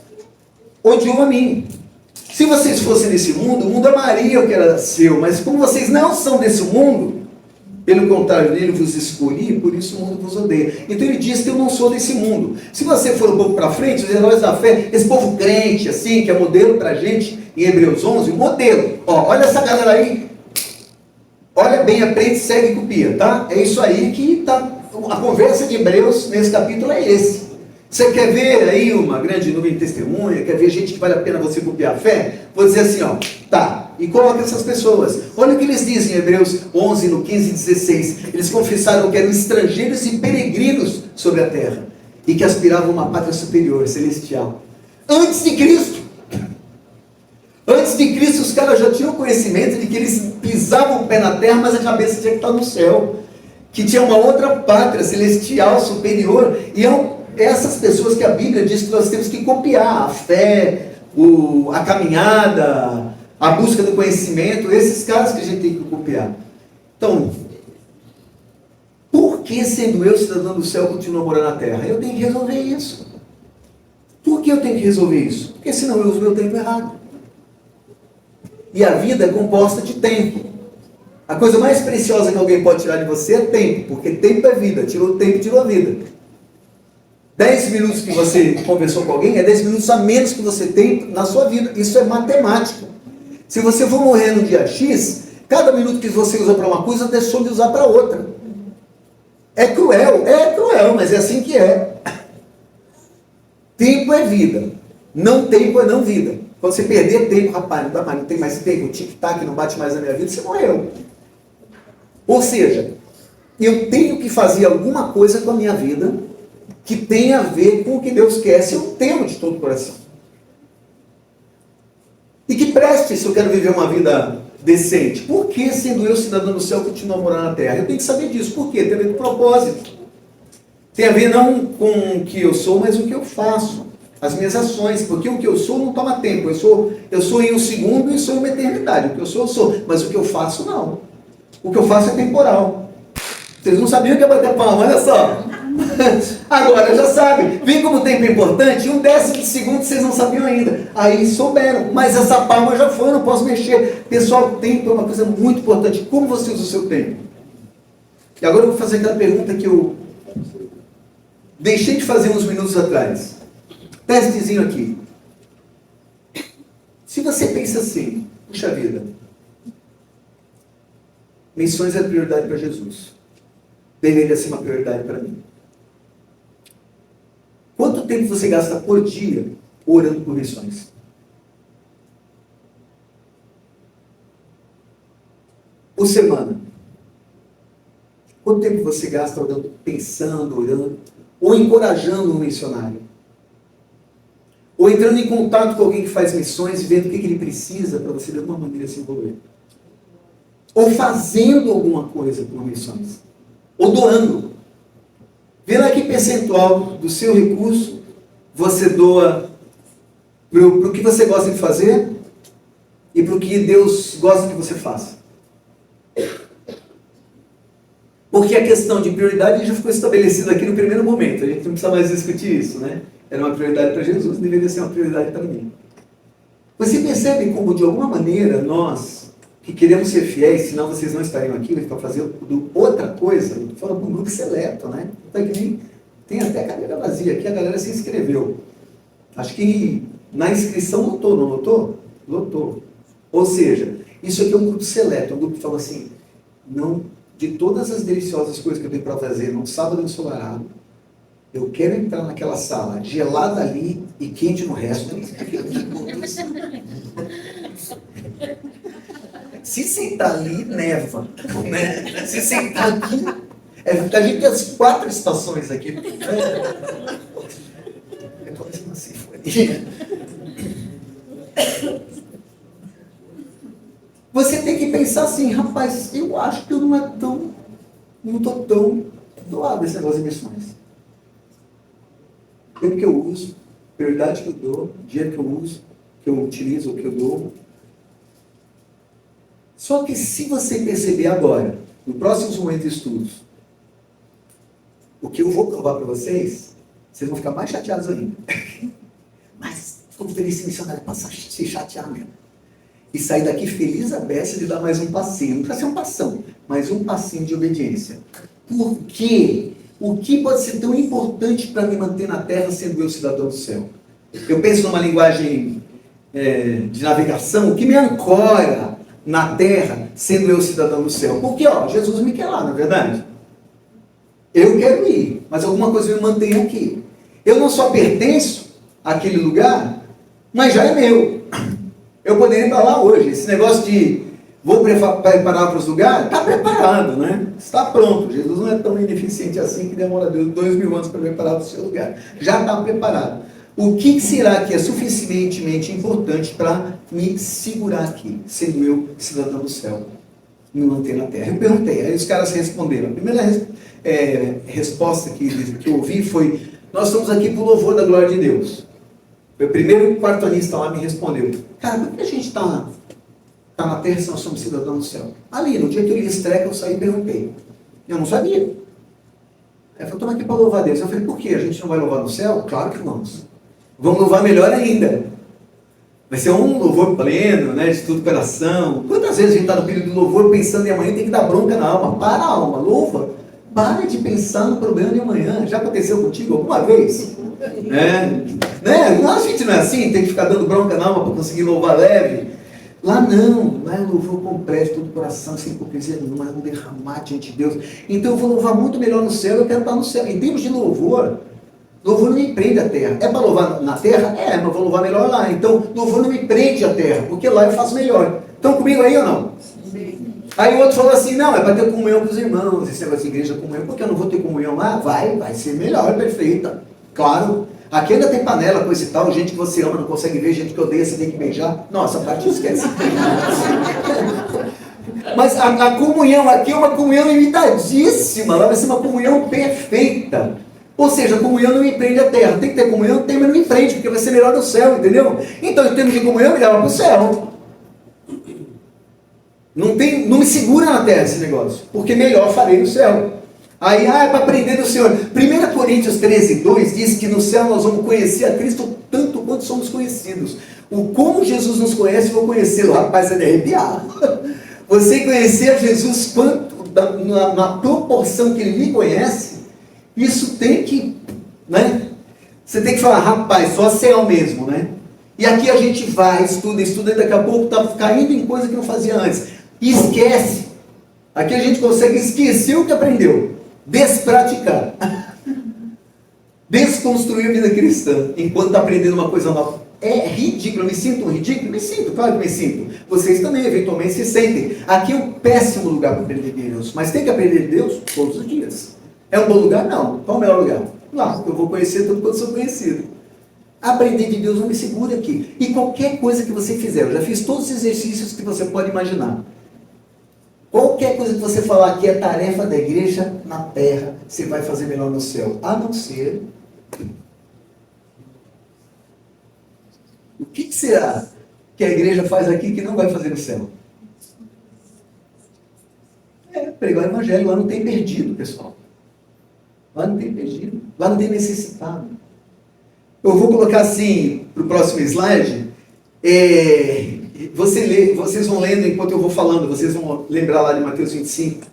odiou a mim. Se vocês fossem desse mundo, o mundo amaria o que era seu, mas como vocês não são desse mundo, pelo contrário dele vos escolhi, por isso o mundo vos odeia. Então ele diz que eu não sou desse mundo. Se você for um pouco para frente, os heróis da fé, esse povo crente, assim, que é modelo para a gente, em Hebreus 11, modelo. Olha essa galera aí, olha bem, aprende, segue e copia, tá? É isso aí que tá, a conversa de Hebreus nesse capítulo é esse. Você quer ver aí uma grande nuvem de testemunha, quer ver gente que vale a pena você copiar a fé? Vou dizer assim, tá, e coloca essas pessoas. Olha o que eles dizem em Hebreus 11, no 15 e 16. Eles confessaram que eram estrangeiros e peregrinos sobre a terra e que aspiravam a uma pátria superior, celestial. Antes de Cristo. Antes de Cristo, os caras já tinham conhecimento de que eles pisavam o pé na terra, mas a cabeça tinha que estar no céu. Que tinha uma outra pátria celestial, superior. E essas pessoas que a Bíblia diz que nós temos que copiar. A fé, a caminhada, a busca do conhecimento. Esses caras que a gente tem que copiar. Então, por que, sendo eu cidadão do céu, continuo morando na terra? Eu tenho que resolver isso. Por que eu tenho que resolver isso? Porque senão eu uso meu tempo errado. E a vida é composta de tempo. A coisa mais preciosa que alguém pode tirar de você é tempo, porque tempo é vida. Tirou o tempo, tirou a vida. 10 minutos que você conversou com alguém é 10 minutos a menos que você tem na sua vida. Isso é matemático. Se você for morrer no dia X, cada minuto que você usa para uma coisa, deixou de usar para outra. É cruel, mas é assim que é. Tempo é vida. Não tempo é não vida. Quando você perder tempo, rapaz, não dá mais, não tem mais tempo, o tic-tac não bate mais na minha vida, você morreu. Ou seja, eu tenho que fazer alguma coisa com a minha vida que tenha a ver com o que Deus quer, se eu tenho de todo o coração. E que preste se eu quero viver uma vida decente. Por que, sendo eu cidadão do céu, continuo a morar na terra? Eu tenho que saber disso. Por quê? Tem a ver com propósito. Tem a ver não com o que eu sou, mas o que eu faço. As minhas ações, porque o que eu sou não toma tempo. Eu sou em um segundo e sou em uma eternidade. O que eu sou. Mas o que eu faço, não. O que eu faço é temporal. Vocês não sabiam que ia bater palma, olha só. Agora já sabem. Vem como o tempo é importante, 1/10 de segundo vocês não sabiam ainda. Aí souberam. Mas essa palma já foi, eu não posso mexer. Pessoal, o tempo é uma coisa muito importante. Como você usa o seu tempo? E agora eu vou fazer aquela pergunta que eu deixei de fazer uns minutos atrás. Testezinho aqui. Se você pensa assim, puxa vida, missões é prioridade para Jesus. Deveria ser uma prioridade para mim. Quanto tempo você gasta por dia orando por missões? Por semana? Quanto tempo você gasta orando, pensando, orando, ou encorajando um missionário? Ou entrando em contato com alguém que faz missões e vendo o que ele precisa para você de alguma maneira se envolver. Ou fazendo alguma coisa por missões. Ou doando. Vendo aqui percentual do seu recurso, você doa para o que você gosta de fazer e para o que Deus gosta que você faça. Porque a questão de prioridade já ficou estabelecida aqui no primeiro momento. A gente não precisa mais discutir isso, né? Era uma prioridade para Jesus, deveria ser uma prioridade para mim. Você percebe como, de alguma maneira, nós, que queremos ser fiéis, senão vocês não estariam aqui, para fazer outra coisa, eu estou falando para um grupo seleto, né? Tem até cadeira vazia aqui, a galera se inscreveu. Acho que na inscrição lotou, não lotou? Lotou. Ou seja, isso aqui é um grupo seleto, um grupo que fala assim, não, de todas as deliciosas coisas que eu tenho para fazer num sábado ensolarado, eu quero entrar naquela sala, gelada ali e quente no resto. Se sentar ali, neva. Né? Se sentar aqui... a gente tem as 4 estações aqui. É quase uma sinfonia. Você tem que pensar assim, rapaz, eu acho que eu não estou tão doado esse negócio de missões. Tempo que eu uso, prioridade que eu dou, dinheiro que eu uso, que eu utilizo, que eu dou. Só que se você perceber agora, no próximo momento de estudos, o que eu vou provar para vocês, vocês vão ficar mais chateados ainda. Mas conferência missionária para se chatear mesmo. E sair daqui feliz a beça de dar mais um passinho. Não precisa ser um passão, mas um passinho de obediência. Por quê? O que pode ser tão importante para me manter na terra sendo eu cidadão do céu? Eu penso numa linguagem de navegação, o que me ancora na terra sendo eu cidadão do céu? Porque, Jesus me quer lá, não é verdade? Eu quero ir, mas alguma coisa me mantém aqui. Eu não só pertenço àquele lugar, mas já é meu. Eu poderia ir para lá hoje. Esse negócio de vou preparar para os lugares, está preparado, né? Está pronto. Jesus não é tão ineficiente assim que demora 2.000 anos para preparar o seu lugar. Já está preparado. O que será que é suficientemente importante para me segurar aqui, sendo eu cidadão do céu, me manter na terra? Eu perguntei, aí os caras responderam. A primeira resposta que eu ouvi foi: nós estamos aqui por louvor da glória de Deus. O primeiro quartonista lá me respondeu: cara, por que a gente está na terra se nós somos cidadãos do céu? Ali, no dia que eu li esse treco, eu saí e perguntei. Eu não sabia. Aí eu falei: estamos aqui para louvar a Deus. Eu falei: por quê? A gente não vai louvar no céu? Claro que vamos. Vamos louvar melhor ainda. Vai ser um louvor pleno, né, de todo o coração. Quantas vezes a gente está no período do louvor pensando em amanhã, tem que dar bronca na alma. Para a alma, louva. Para de pensar no problema de amanhã. Já aconteceu contigo alguma vez? Né? A gente não é assim, tem que ficar dando bronca na alma para conseguir louvar leve. Lá não é louvor completo, todo o coração, sem hipocrisia nenhuma, é um derramar diante de Deus. Então eu vou louvar muito melhor no céu, eu quero estar no céu. Em termos de louvor não me prende a terra. É para louvar na terra? É, mas vou louvar melhor lá. Então, louvor não me prende a terra, porque lá eu faço melhor. Estão comigo aí ou não? Sim. Aí o outro falou assim: não, é para ter comunhão com os irmãos, esse negócio de igreja comunhão, porque eu não vou ter comunhão lá? Vai ser melhor, perfeita. Claro. Aqui ainda tem panela, coisa e tal, gente que você ama não consegue ver, gente que odeia, você tem que beijar. Nossa, a parte esquece. Mas a comunhão aqui é uma comunhão limitadíssima, lá vai ser uma comunhão perfeita. Ou seja, a comunhão não me prende a terra. Tem que ter comunhão, tem, mas não me prende, porque vai ser melhor no céu, entendeu? Então, em termos de comunhão, me leva para o céu. Não me segura na terra esse negócio, porque melhor farei no céu. Aí, é para aprender do Senhor. 1 Coríntios 13:2 diz que no céu nós vamos conhecer a Cristo tanto quanto somos conhecidos. Como Jesus nos conhece, eu vou conhecê-lo. Rapaz, é de arrepiar. Você conhecer a Jesus na proporção que ele me conhece, isso tem que, né? Você tem que falar: rapaz, só céu mesmo, né? E aqui a gente vai, estuda, e daqui a pouco está caindo em coisa que não fazia antes. E esquece. Aqui a gente consegue esquecer o que aprendeu. Despraticar. Desconstruir a vida cristã enquanto está aprendendo uma coisa nova. É ridículo, eu me sinto um ridículo? Me sinto, claro que me sinto. Vocês também, eventualmente, se sentem. Aqui é um péssimo lugar para aprender de Deus, mas tem que aprender de Deus todos os dias. É um bom lugar? Não. Qual é o melhor lugar? Lá, eu vou conhecer tudo quanto sou conhecido. Aprender de Deus não me segura aqui. E qualquer coisa que você fizer, eu já fiz todos os exercícios que você pode imaginar. Qualquer coisa que você falar que é tarefa da igreja na terra, você vai fazer melhor no céu. A não ser... O que será que a igreja faz aqui que não vai fazer no céu? Pregar o evangelho. Lá não tem perdido, pessoal. Lá não tem perdido. Lá não tem necessitado. Eu vou colocar assim, para o próximo slide. Vocês vão lendo enquanto eu vou falando. Vocês vão lembrar lá de Mateus 25.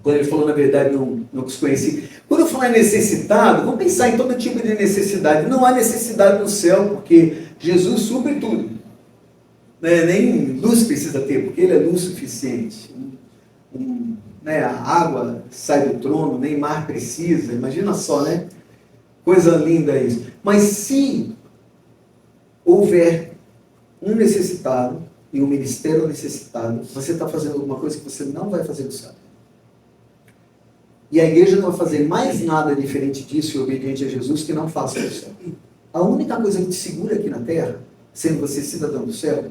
Quando ele falou: na verdade, não os conheci. Quando eu falar necessitado, vamos pensar em todo tipo de necessidade. Não há necessidade no céu, porque Jesus supre tudo. Nem luz precisa ter, porque ele é luz suficiente. A água sai do trono, nem mar precisa. Imagina só, né? Coisa linda isso. Mas se houver um necessitado e um ministério necessitado, você está fazendo alguma coisa que você não vai fazer no céu. E a igreja não vai fazer mais nada diferente disso e obediente a Jesus que não faça no céu. A única coisa que te segura aqui na terra, sendo você cidadão do céu,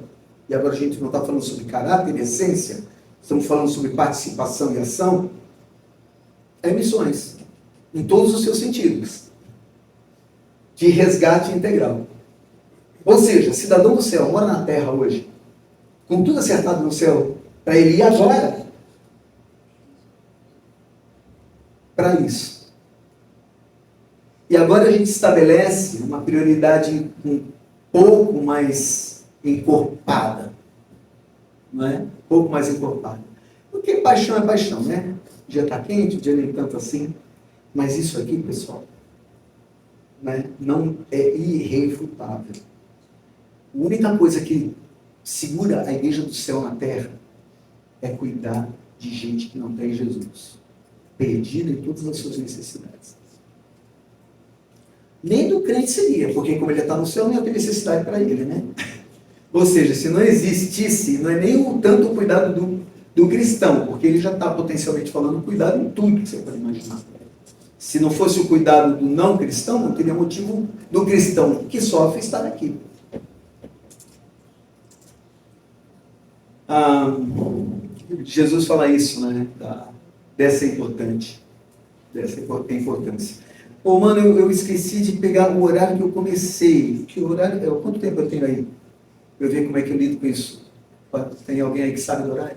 e agora a gente não está falando sobre caráter e essência, estamos falando sobre participação e ação, é missões, em todos os seus sentidos, de resgate integral. Ou seja, cidadão do céu mora na terra hoje, com tudo acertado no céu, para ele ir agora, para isso. E agora a gente estabelece uma prioridade um pouco mais encorpada, não é? Um pouco mais encorpada. Porque paixão é paixão, né? O dia está quente, o dia nem tanto assim. Mas isso aqui, pessoal, né, não é irrefutável. A única coisa que segura a igreja do céu na terra é cuidar de gente que não tem Jesus, perdida em todas as suas necessidades. Nem do crente seria, porque como ele está no céu, não ia ter necessidade para ele, né? Ou seja, se não existisse, não é nem o tanto o cuidado do cristão, porque ele já está potencialmente falando cuidado em tudo que você pode imaginar. Se não fosse o cuidado do não cristão, não teria motivo do cristão que sofre estar aqui. Jesus fala isso, né? Dessa importância. Ô, mano, eu esqueci de pegar o horário que eu comecei. Que horário? Quanto tempo eu tenho aí? Pra eu ver como é que eu lido com isso. Tem alguém aí que sabe do horário?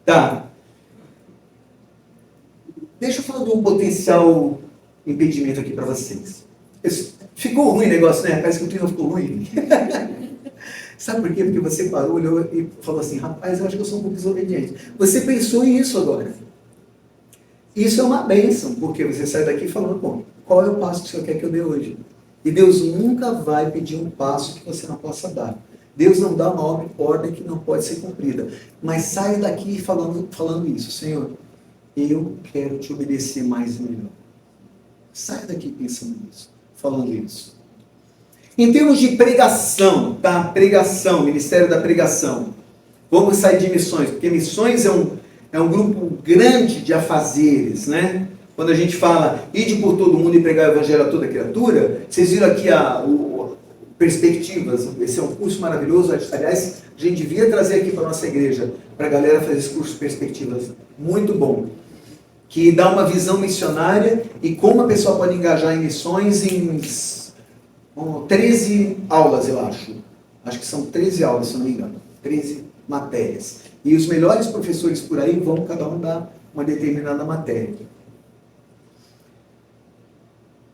Tá. Deixa eu falar de um potencial impedimento aqui para vocês. Ficou ruim o negócio, né? Parece que o clima ficou ruim. Sabe por quê? Porque você parou, olhou e falou assim, rapaz, eu acho que eu sou um pouco desobediente. Você pensou nisso agora. Isso é uma bênção, porque você sai daqui falando, bom, qual é o passo que o Senhor quer que eu dê hoje? E Deus nunca vai pedir um passo que você não possa dar. Deus não dá uma ordem que não pode ser cumprida. Mas sai daqui falando isso, Senhor, eu quero te obedecer mais e melhor. Sai daqui pensando nisso, falando isso. Em termos de pregação, tá? Pregação, Ministério da Pregação. Vamos sair de missões, porque missões é um grupo grande de afazeres, né? Quando a gente fala, ide por todo mundo e pregar o evangelho a toda criatura, vocês viram aqui Perspectivas, esse é um curso maravilhoso, aliás, a gente devia trazer aqui para a nossa igreja, para a galera fazer esse curso Perspectivas, muito bom, que dá uma visão missionária e como a pessoa pode engajar em missões em 13 aulas, eu acho que são 13 aulas, se não me engano, 13 matérias, e os melhores professores por aí vão cada um dar uma determinada matéria.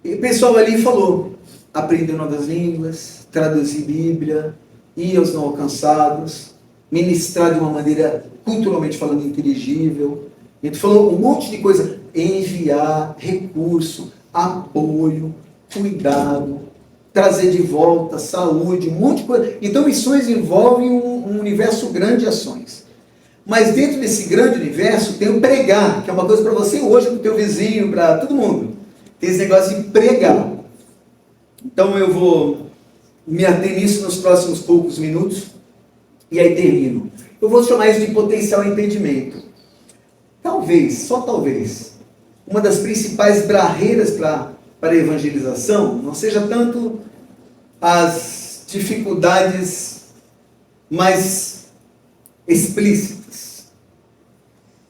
E o pessoal ali falou, aprender novas línguas, traduzir Bíblia, ir aos não alcançados, ministrar de uma maneira, culturalmente falando, inteligível. A gente falou um monte de coisa, enviar, recurso, apoio, cuidado, trazer de volta, saúde, um monte de coisa. Então, missões envolvem um universo grande de ações. Mas dentro desse grande universo tem o pregar, que é uma coisa para você hoje, para o teu vizinho, para todo mundo. Tem esse negócio de pregar. Então eu vou me ater nisso nos próximos poucos minutos e aí termino. Eu vou chamar isso de potencial impedimento. Talvez, só talvez, uma das principais barreiras para a evangelização não seja tanto as dificuldades mais explícitas,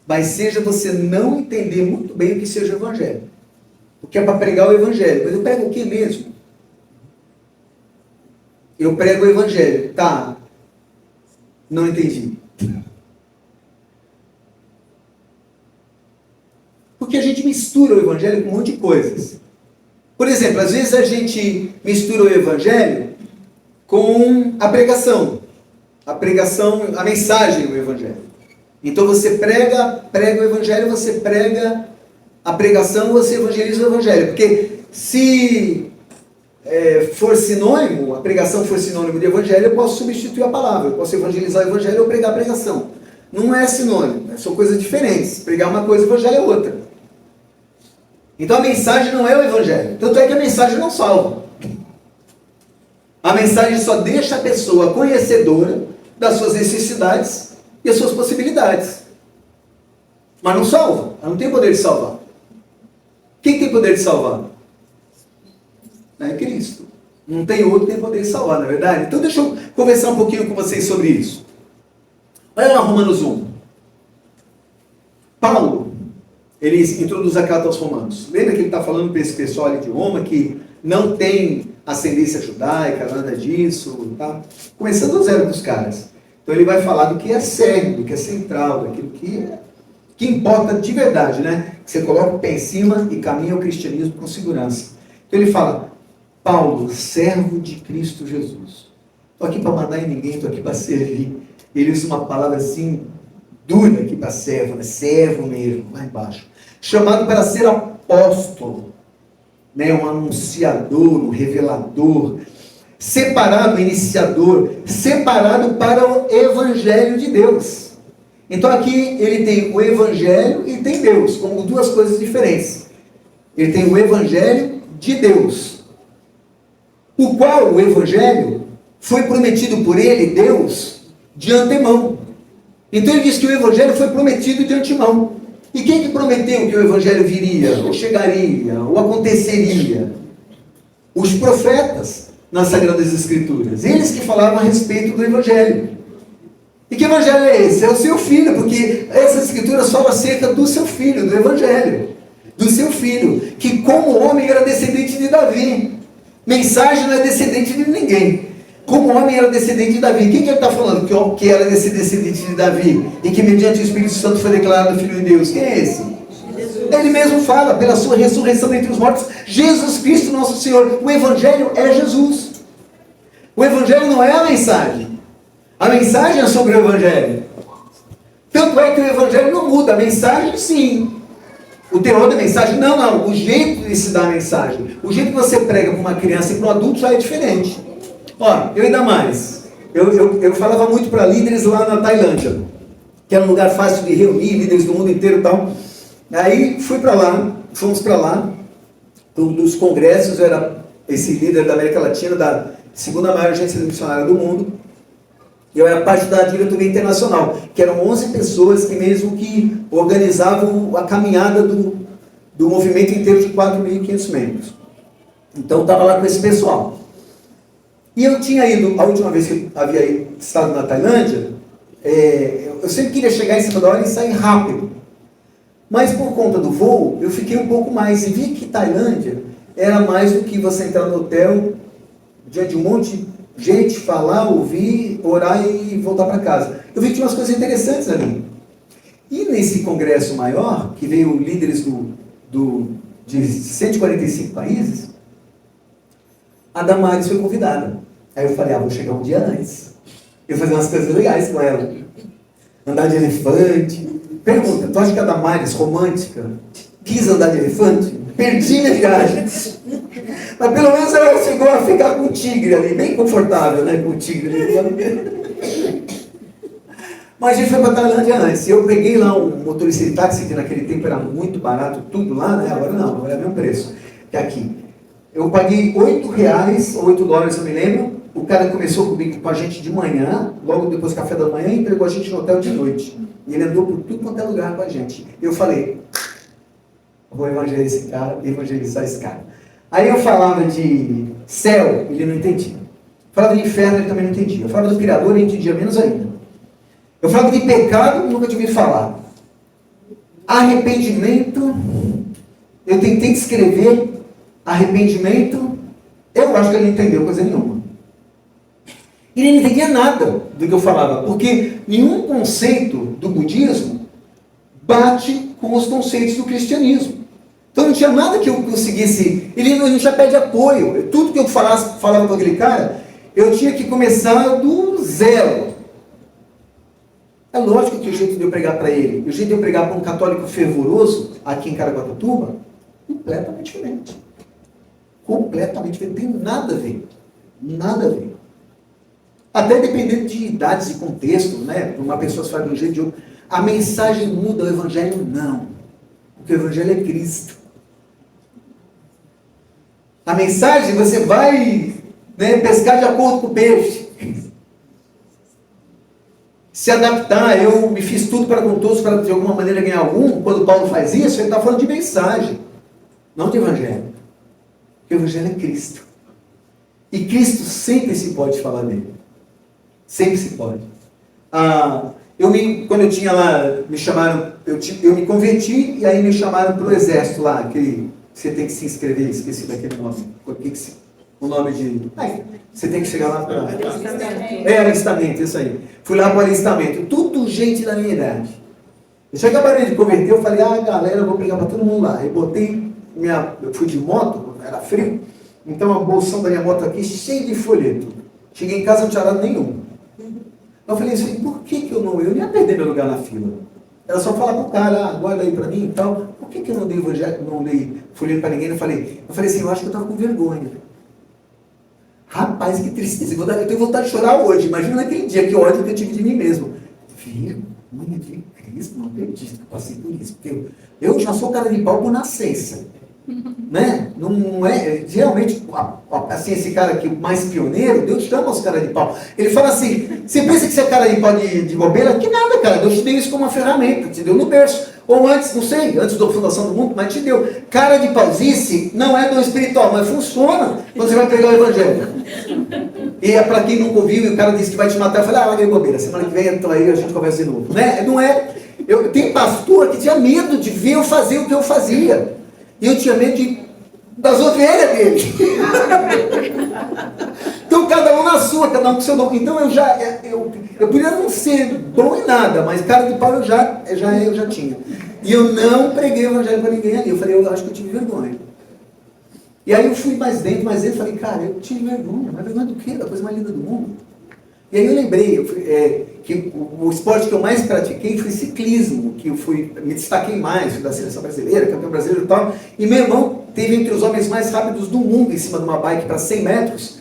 mas seja você não entender muito bem o que seja o evangelho. Porque é para pregar o evangelho. Mas eu prego o que mesmo? Eu prego o evangelho. Tá. Não entendi. Porque a gente mistura o evangelho com um monte de coisas. Por exemplo, às vezes a gente mistura o evangelho com a pregação. A pregação, a mensagem do evangelho. Então você prega o evangelho, você prega a pregação, você evangeliza o evangelho. Porque se for sinônimo, a pregação for sinônimo de evangelho, eu posso substituir a palavra. Eu posso evangelizar o evangelho ou pregar a pregação. Não é sinônimo, são coisas diferentes. Pregar uma coisa, o evangelho é outra. Então a mensagem não é o evangelho. Tanto é que a mensagem não salva. A mensagem só deixa a pessoa conhecedora das suas necessidades e as suas possibilidades. Mas não salva. Ela não tem poder de salvar. Quem tem poder de salvar? É Cristo. Não tem outro que tem poder de salvar, não é verdade? Então deixa eu conversar um pouquinho com vocês sobre isso. Olha lá Romanos 1. Paulo, ele introduz a carta aos Romanos. Lembra que ele está falando para esse pessoal ali de Roma que não tem ascendência judaica, nada disso, tá? Começando do zero dos caras. Então ele vai falar do que é sério, do que é central, daquilo que importa de verdade, né? Que você coloca o pé em cima e caminha o cristianismo com segurança. Então ele fala, Paulo, servo de Cristo Jesus. Estou aqui para mandar em ninguém, estou aqui para servir. Ele usa uma palavra assim, dura aqui para servo, né? Servo mesmo, lá embaixo. Chamado para ser apóstolo, né? Um anunciador, um revelador, separado, iniciador, separado para o evangelho de Deus. Então aqui ele tem o evangelho e tem Deus, como duas coisas diferentes. Ele tem o evangelho de Deus, o qual o evangelho foi prometido por ele, Deus, de antemão. Então ele diz que o Evangelho foi prometido de antemão. E quem que prometeu que o Evangelho viria, ou chegaria, ou aconteceria? Os profetas nas Sagradas Escrituras. Eles que falavam a respeito do Evangelho. E que Evangelho é esse? É o seu filho, porque essas Escrituras falam acerca do seu filho, do Evangelho. Do seu filho, que como homem era descendente de Davi. Mensagem não é descendente de ninguém. Como homem era descendente de Davi. Quem que ele está falando que era esse descendente de Davi? E que mediante o Espírito Santo foi declarado Filho de Deus? Quem é esse? Jesus. Ele mesmo fala, pela sua ressurreição dentre os mortos, Jesus Cristo nosso Senhor. O Evangelho é Jesus. O Evangelho não é a mensagem. A mensagem é sobre o Evangelho. Tanto é que o Evangelho não muda. A mensagem sim. O teor da mensagem, não. O jeito de se dar a mensagem. O jeito que você prega para uma criança e para um adulto já é diferente. Ó, eu ainda mais. Eu falava muito para líderes lá na Tailândia, que era um lugar fácil de reunir, líderes do mundo inteiro e tal. Aí fomos para lá, dos congressos, eu era esse líder da América Latina, da segunda maior agência missionária do mundo. Eu era parte da diretoria internacional, que eram 11 pessoas que mesmo que organizavam a caminhada do movimento inteiro de 4.500 membros. Então estava lá com esse pessoal. E eu tinha ido, a última vez que eu havia estado na Tailândia, eu sempre queria chegar em cima da hora e sair rápido. Mas por conta do voo, eu fiquei um pouco mais e vi que Tailândia era mais do que você entrar no hotel, diante de um monte de gente, falar, ouvir, orar e voltar para casa. Eu vi que tinha umas coisas interessantes ali. E nesse congresso maior, que veio líderes de 145 países, a Damares foi convidada. Aí eu falei, vou chegar um dia antes. Eu vou fazer umas coisas legais com ela. Andar de elefante. Pergunta, tu acha que a Damares, romântica, quis andar de elefante? Perdi minha viagem. Mas pelo menos ela chegou a ficar com o tigre ali, bem confortável, né? Com o tigre ali. Mas a gente foi para a Tailândia antes. Eu peguei lá um motorista de táxi, que naquele tempo era muito barato, tudo lá, né? Agora não, agora é o mesmo preço que aqui. Eu paguei R$8 ou $8, eu me lembro. O cara começou comigo, com a gente de manhã, logo depois do café da manhã, e entregou a gente no hotel de noite. E ele andou por tudo quanto é lugar com a gente. Eu falei, vou evangelizar esse cara. Aí eu falava de céu, ele não entendia. Falava de inferno, ele também não entendia. Eu falava do Criador, ele entendia menos ainda. Eu falava de pecado, nunca tinha ouvido falar. Arrependimento, eu tentei descrever arrependimento, eu acho que ele não entendeu coisa nenhuma. Ele não entendia nada do que eu falava, porque nenhum conceito do budismo bate com os conceitos do cristianismo. Então não tinha nada que eu conseguisse, ele não já pede apoio. Tudo que eu falava com aquele cara, eu tinha que começar do zero. É lógico que o jeito de eu pregar para ele, o jeito de eu pregar para um católico fervoroso, aqui em Caraguatatuba, completamente diferente. Completamente diferente, não tem nada a ver. Nada a ver. Até dependendo de idades e contexto, né? Uma pessoa se faz de um jeito de outro. A mensagem muda, o Evangelho não. Porque o Evangelho é Cristo. A mensagem você vai, né, pescar de acordo com o peixe. Se adaptar, eu me fiz tudo para com todos, para de alguma maneira ganhar algum. Quando Paulo faz isso, ele está falando de mensagem, não de Evangelho. Porque o Evangelho é Cristo. E Cristo sempre se pode falar dele. Sempre se pode. Quando eu tinha lá, me chamaram, eu me converti e aí me chamaram para o exército lá, aquele, você tem que se inscrever, esqueci daquele nome. O nome de... você tem que chegar lá para... alistamento, isso aí. Fui lá para o alistamento. Tudo gente da minha idade. Eu já acabei de converter, eu falei, galera, eu vou pegar para todo mundo lá. Aí botei, eu fui de moto, era frio, então a bolsão da minha moto aqui cheia de folheto. Cheguei em casa, não tinha dado nenhum. Eu falei assim, por que eu não ia perder meu lugar na fila? Era só falar com o cara, guarda aí para mim e tal. Por que eu não dei evangelho, não dei folheto para ninguém? Eu falei assim, eu acho que eu estava com vergonha. Rapaz, que tristeza. Eu tenho vontade de chorar hoje. Imagina naquele dia, que ódio que eu tive de mim mesmo. Vergonha de Cristo, não acredito que eu passei por isso. Porque eu já sou cara de pau por nascença. Né? Não é, geralmente, assim, esse cara aqui, mais pioneiro, Deus chama os caras de pau. Ele fala assim, você pensa que você é cara de pau de bobeira? Que nada, cara, Deus te deu isso como uma ferramenta, te deu no berço. Ou antes, não sei, antes da fundação do mundo, mas te deu. Cara de pausice não é do espiritual, mas funciona quando você vai pregar o evangelho. E é para quem nunca ouviu e o cara disse que vai te matar, eu falei, larga aí bobeira, semana que vem então aí a gente conversa de novo. Né? Não é. Eu tenho pastor que tinha medo de ver eu fazer o que eu fazia. E eu tinha medo das ovelhas dele. Então cada um na sua, cada um com o seu dom. Então eu podia não ser bom em nada, mas cara de pau eu já tinha. E eu não preguei o evangelho para ninguém ali. Eu falei, eu acho que eu tive vergonha. E aí eu fui mais dentro, falei, cara, eu tive vergonha. Mas vergonha do quê? Da coisa mais linda do mundo. E aí eu lembrei que o esporte que eu mais pratiquei foi ciclismo, que me destaquei mais, fui da seleção brasileira, campeão brasileiro e tal. E meu irmão teve entre os homens mais rápidos do mundo em cima de uma bike para 100 metros,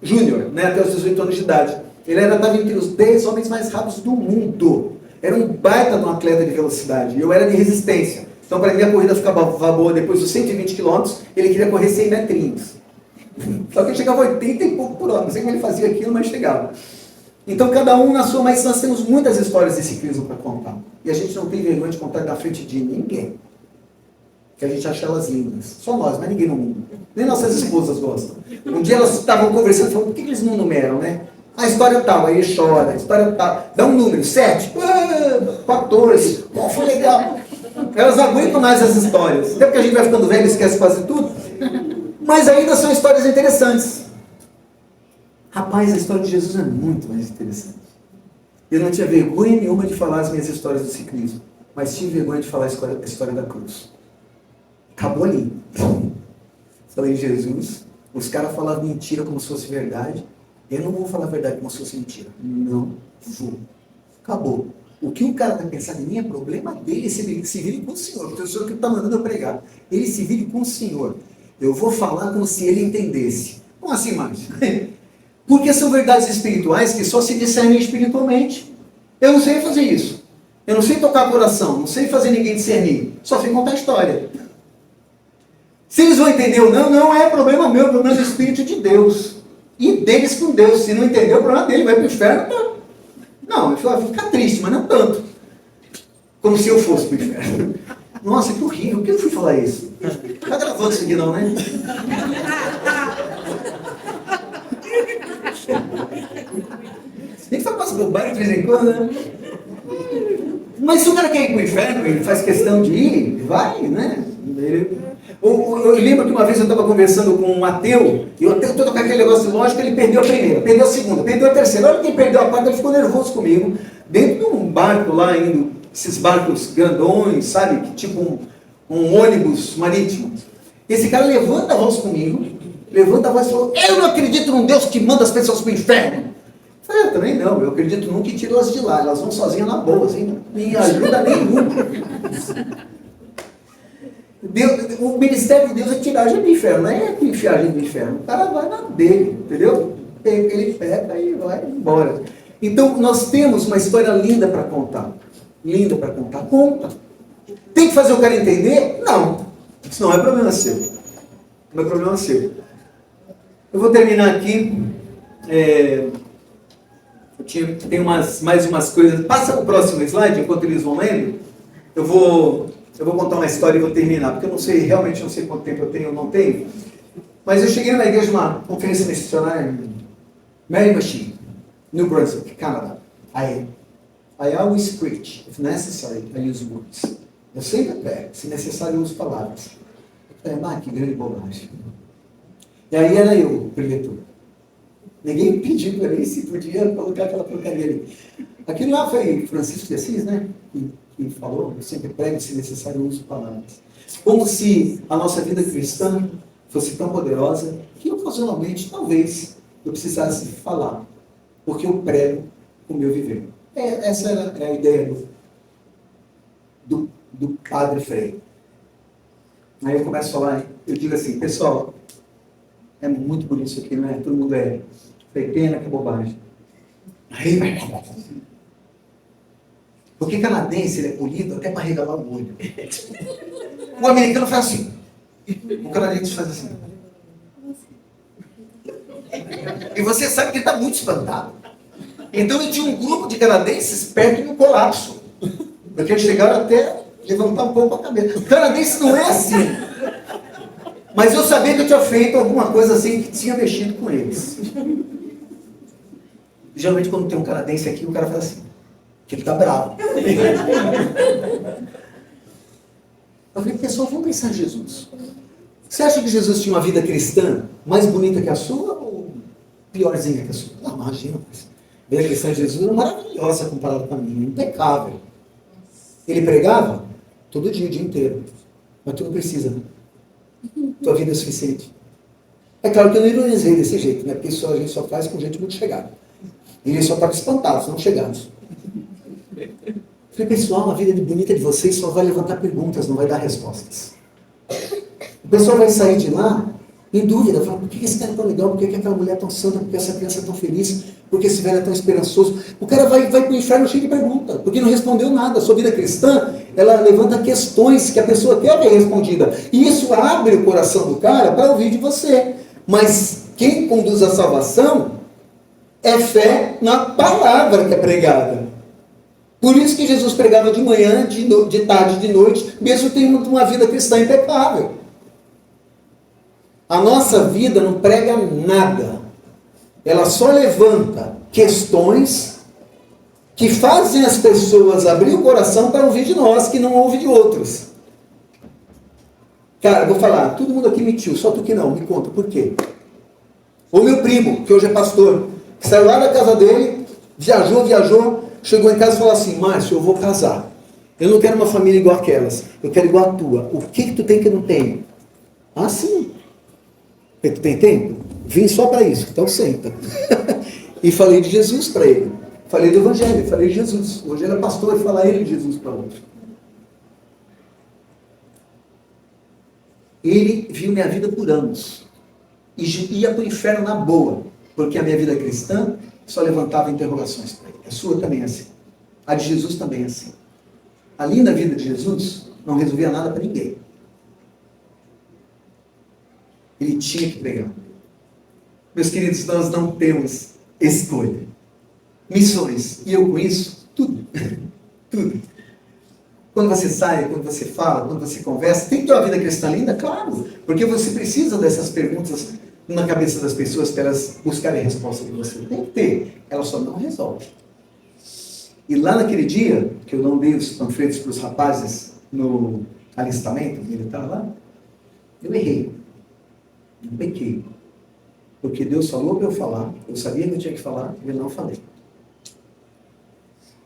júnior, né, até os 18 anos de idade. Ele estava entre os 10 homens mais rápidos do mundo. Era um baita de um atleta de velocidade. E eu era de resistência. Então, para mim, a corrida ficava boa depois dos 120 km, ele queria correr 100 metrinhos. Só que ele chegava a 80 e pouco por hora. Não sei como ele fazia aquilo, mas chegava. Então, cada um na sua, mas nós temos muitas histórias de ciclismo para contar. E a gente não tem vergonha de contar da frente de ninguém. Que a gente acha elas lindas. Só nós, mas ninguém no mundo. Nem nossas esposas gostam. Um dia elas estavam conversando e falaram, por que eles não numeram, né? A história tal, aí ele chora, a história tal. Dá um número, 7, 14, bom, foi legal. Elas não aguentam mais as histórias. Até porque a gente vai ficando velho e esquece quase tudo. Mas ainda são histórias interessantes. Rapaz, a história de Jesus é muito mais interessante. Eu não tinha vergonha nenhuma de falar as minhas histórias do ciclismo, mas tive vergonha de falar a história da cruz. Acabou ali. Falei, Jesus, os caras falavam mentira como se fosse verdade. Eu não vou falar a verdade como se fosse mentira. Não vou. Acabou. O que o cara está pensando em mim é problema dele. Ele se vire com o Senhor, porque é o Senhor que está mandando eu pregar. Ele se vire com o Senhor. Eu vou falar como se ele entendesse. Como assim, Márcio? Porque são verdades espirituais que só se discernem espiritualmente. Eu não sei fazer isso. Eu não sei tocar coração. Não sei fazer ninguém discernir. Só sei contar a história. Se eles vão entender ou não, não é problema meu. É problema do Espírito de Deus. E deles com Deus. Se não entender, o problema dele. Vai para o inferno. Não, eu vou ficar triste, mas não tanto. Como se eu fosse para o inferno. Nossa, que horrível. Por que eu fui falar isso? Está gravando isso aqui não, né? Tem que falar umas bobagens de vez em quando, né? Mas se o cara quer ir para o inferno, ele faz questão de ir, vai, né? Eu lembro que uma vez eu estava conversando com um ateu, e o ateu todo com aquele negócio de lógica, ele perdeu a primeira, perdeu a segunda, perdeu a terceira. Olha quem perdeu a quarta, ele ficou nervoso comigo, dentro de um barco lá, indo, esses barcos grandões, sabe? Tipo um ônibus marítimo. Esse cara levanta a voz comigo, levanta a voz e falou, eu não acredito num Deus que manda as pessoas para o inferno. Eu falei, eu também não, eu acredito num que tira elas de lá, elas vão sozinhas na boa, assim, nem ajuda nenhuma. O ministério de Deus é tirar a gente do inferno, não é enfiar a gente do inferno. O cara vai na dele, entendeu? Ele pega e vai embora. Então, nós temos uma história linda para contar. Linda para contar. Conta. Tem que fazer o cara entender? Não. Isso não é problema seu. Não é problema seu. Eu vou terminar aqui. Tem mais umas coisas. Passa o próximo slide, enquanto eles vão lendo. Eu vou contar uma história e vou terminar, porque eu não sei, realmente não sei quanto tempo eu tenho ou não tenho. Mas eu cheguei na igreja de uma conferência missionária em Miramichi, New Brunswick, Canadá. I always preach. If necessary, I use words. Eu sempre pego, se necessário, eu uso palavras. Que grande bobagem. E aí era eu, o preletor. Ninguém pediu para mim se podia colocar aquela porcaria ali. Aquilo lá foi Francisco de Assis, né? Que falou, eu sempre prego, se necessário, eu uso palavras. Como se a nossa vida cristã fosse tão poderosa que ocasionalmente, talvez, eu precisasse falar, porque eu prego o meu viver. Essa era a ideia do padre Frei. Aí eu começo a falar, eu digo assim, pessoal, é muito bonito isso aqui, não é? Todo mundo é. Falei, pena, que bobagem. Aí, porque canadense, ele é polido até para regalar o olho. O americano faz assim. O canadense faz assim. E você sabe que ele está muito espantado. Então ele tinha um grupo de canadenses perto de um colapso. Porque eles chegaram até levantar um pouco a cabeça. O canadense não é assim. Mas eu sabia que eu tinha feito alguma coisa assim que tinha mexido com eles. Geralmente quando tem um canadense aqui, o cara faz assim. Que ele está bravo. Eu falei, pessoal, vamos pensar em Jesus. Você acha que Jesus tinha uma vida cristã mais bonita que a sua ou piorzinha que a sua? Não, imagina. A vida cristã de Jesus era maravilhosa comparada com a minha, impecável. Ele pregava todo dia, o dia inteiro. Mas tu não precisa, né? Tua vida é suficiente. É claro que eu não ironizei desse jeito, né? Porque isso a gente só faz com gente muito chegada. E eles só estavam espantados, não chegados. Falei, pessoal, a vida bonita de vocês só vai levantar perguntas, não vai dar respostas. O pessoal vai sair de lá em dúvida, fala, por que esse cara é tão legal, por que aquela mulher é tão santa, por que essa criança é tão feliz, por que esse velho é tão esperançoso. O cara vai para o inferno cheio de perguntas, porque não respondeu nada. A sua vida cristã, ela levanta questões que a pessoa quer ver respondida. E isso abre o coração do cara para ouvir de você. Mas quem conduz a salvação é fé na palavra que é pregada. Por isso que Jesus pregava de manhã, de tarde, de noite, mesmo tendo uma vida cristã impecável. A nossa vida não prega nada. Ela só levanta questões que fazem as pessoas abrir o coração para ouvir de nós, que não ouvem de outros. Cara, vou falar, todo mundo aqui mentiu, só tu que não, me conta, por quê? O meu primo, que hoje é pastor, que saiu lá da casa dele, viajou, chegou em casa e falou assim, Márcio, eu vou casar. Eu não quero uma família igual aquelas, eu quero igual a tua. O que tu tem que eu não tenho? Ah, sim. Tu tem tempo? Vim só para isso, então senta. E falei de Jesus para ele. Falei do Evangelho, falei de Jesus. Hoje ele é pastor e fala ele de Jesus para outro. Ele viu minha vida por anos. E ia para o inferno na boa. Porque a minha vida cristã só levantava interrogações para ele. A sua também é assim. A de Jesus também é assim. A linda vida de Jesus não resolvia nada para ninguém. Ele tinha que pregar. Meus queridos, nós não temos escolha. Missões. E eu com isso, tudo. Tudo. Quando você sai, quando você fala, quando você conversa, tem que ter uma vida cristã linda? Claro. Porque você precisa dessas perguntas na cabeça das pessoas para elas buscarem a resposta de você. Tem que ter. Ela só não resolve. E lá naquele dia, que eu não dei os panfletos para os rapazes no alistamento militar lá, eu errei. Eu pequei. Porque Deus falou para eu falar, eu sabia que eu tinha que falar, e eu não falei.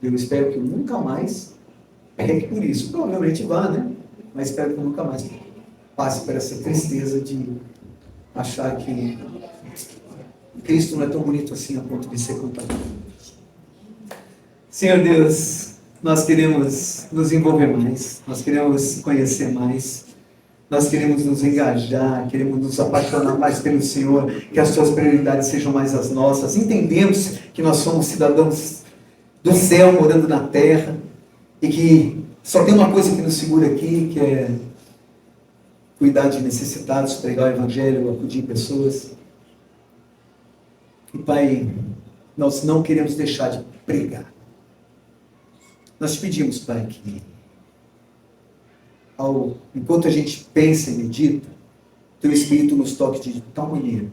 Eu espero que eu nunca mais pegue por isso. Provavelmente vá, né? Mas espero que eu nunca mais passe por essa tristeza de achar que Cristo não é tão bonito assim a ponto de ser comparado. Senhor Deus, nós queremos nos envolver mais, nós queremos conhecer mais, nós queremos nos engajar, queremos nos apaixonar mais pelo Senhor, que as suas prioridades sejam mais as nossas. Entendemos que nós somos cidadãos do céu morando na terra e que só tem uma coisa que nos segura aqui, que é cuidar de necessitados, pregar o Evangelho, acudir pessoas. E Pai, nós não queremos deixar de pregar. Nós te pedimos, Pai, que enquanto a gente pensa e medita, Teu Espírito nos toque de tal maneira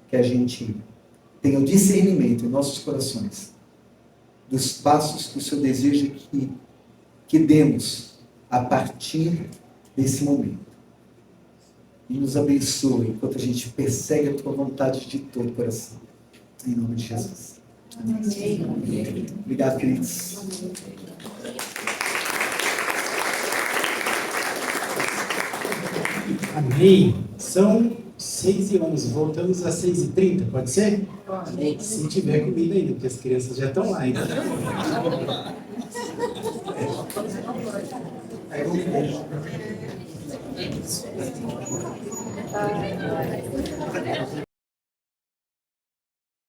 que a gente tenha o discernimento em nossos corações dos passos que o Senhor deseja que demos a partir desse momento. E nos abençoe enquanto a gente persegue a Tua vontade de todo o coração. Em nome de Jesus. Amém. Obrigado, queridos. Amém. São 6h11, voltamos às 6h30, pode ser? Pode. Se tiver comida ainda, porque as crianças já estão lá ainda. Aí vamos ver.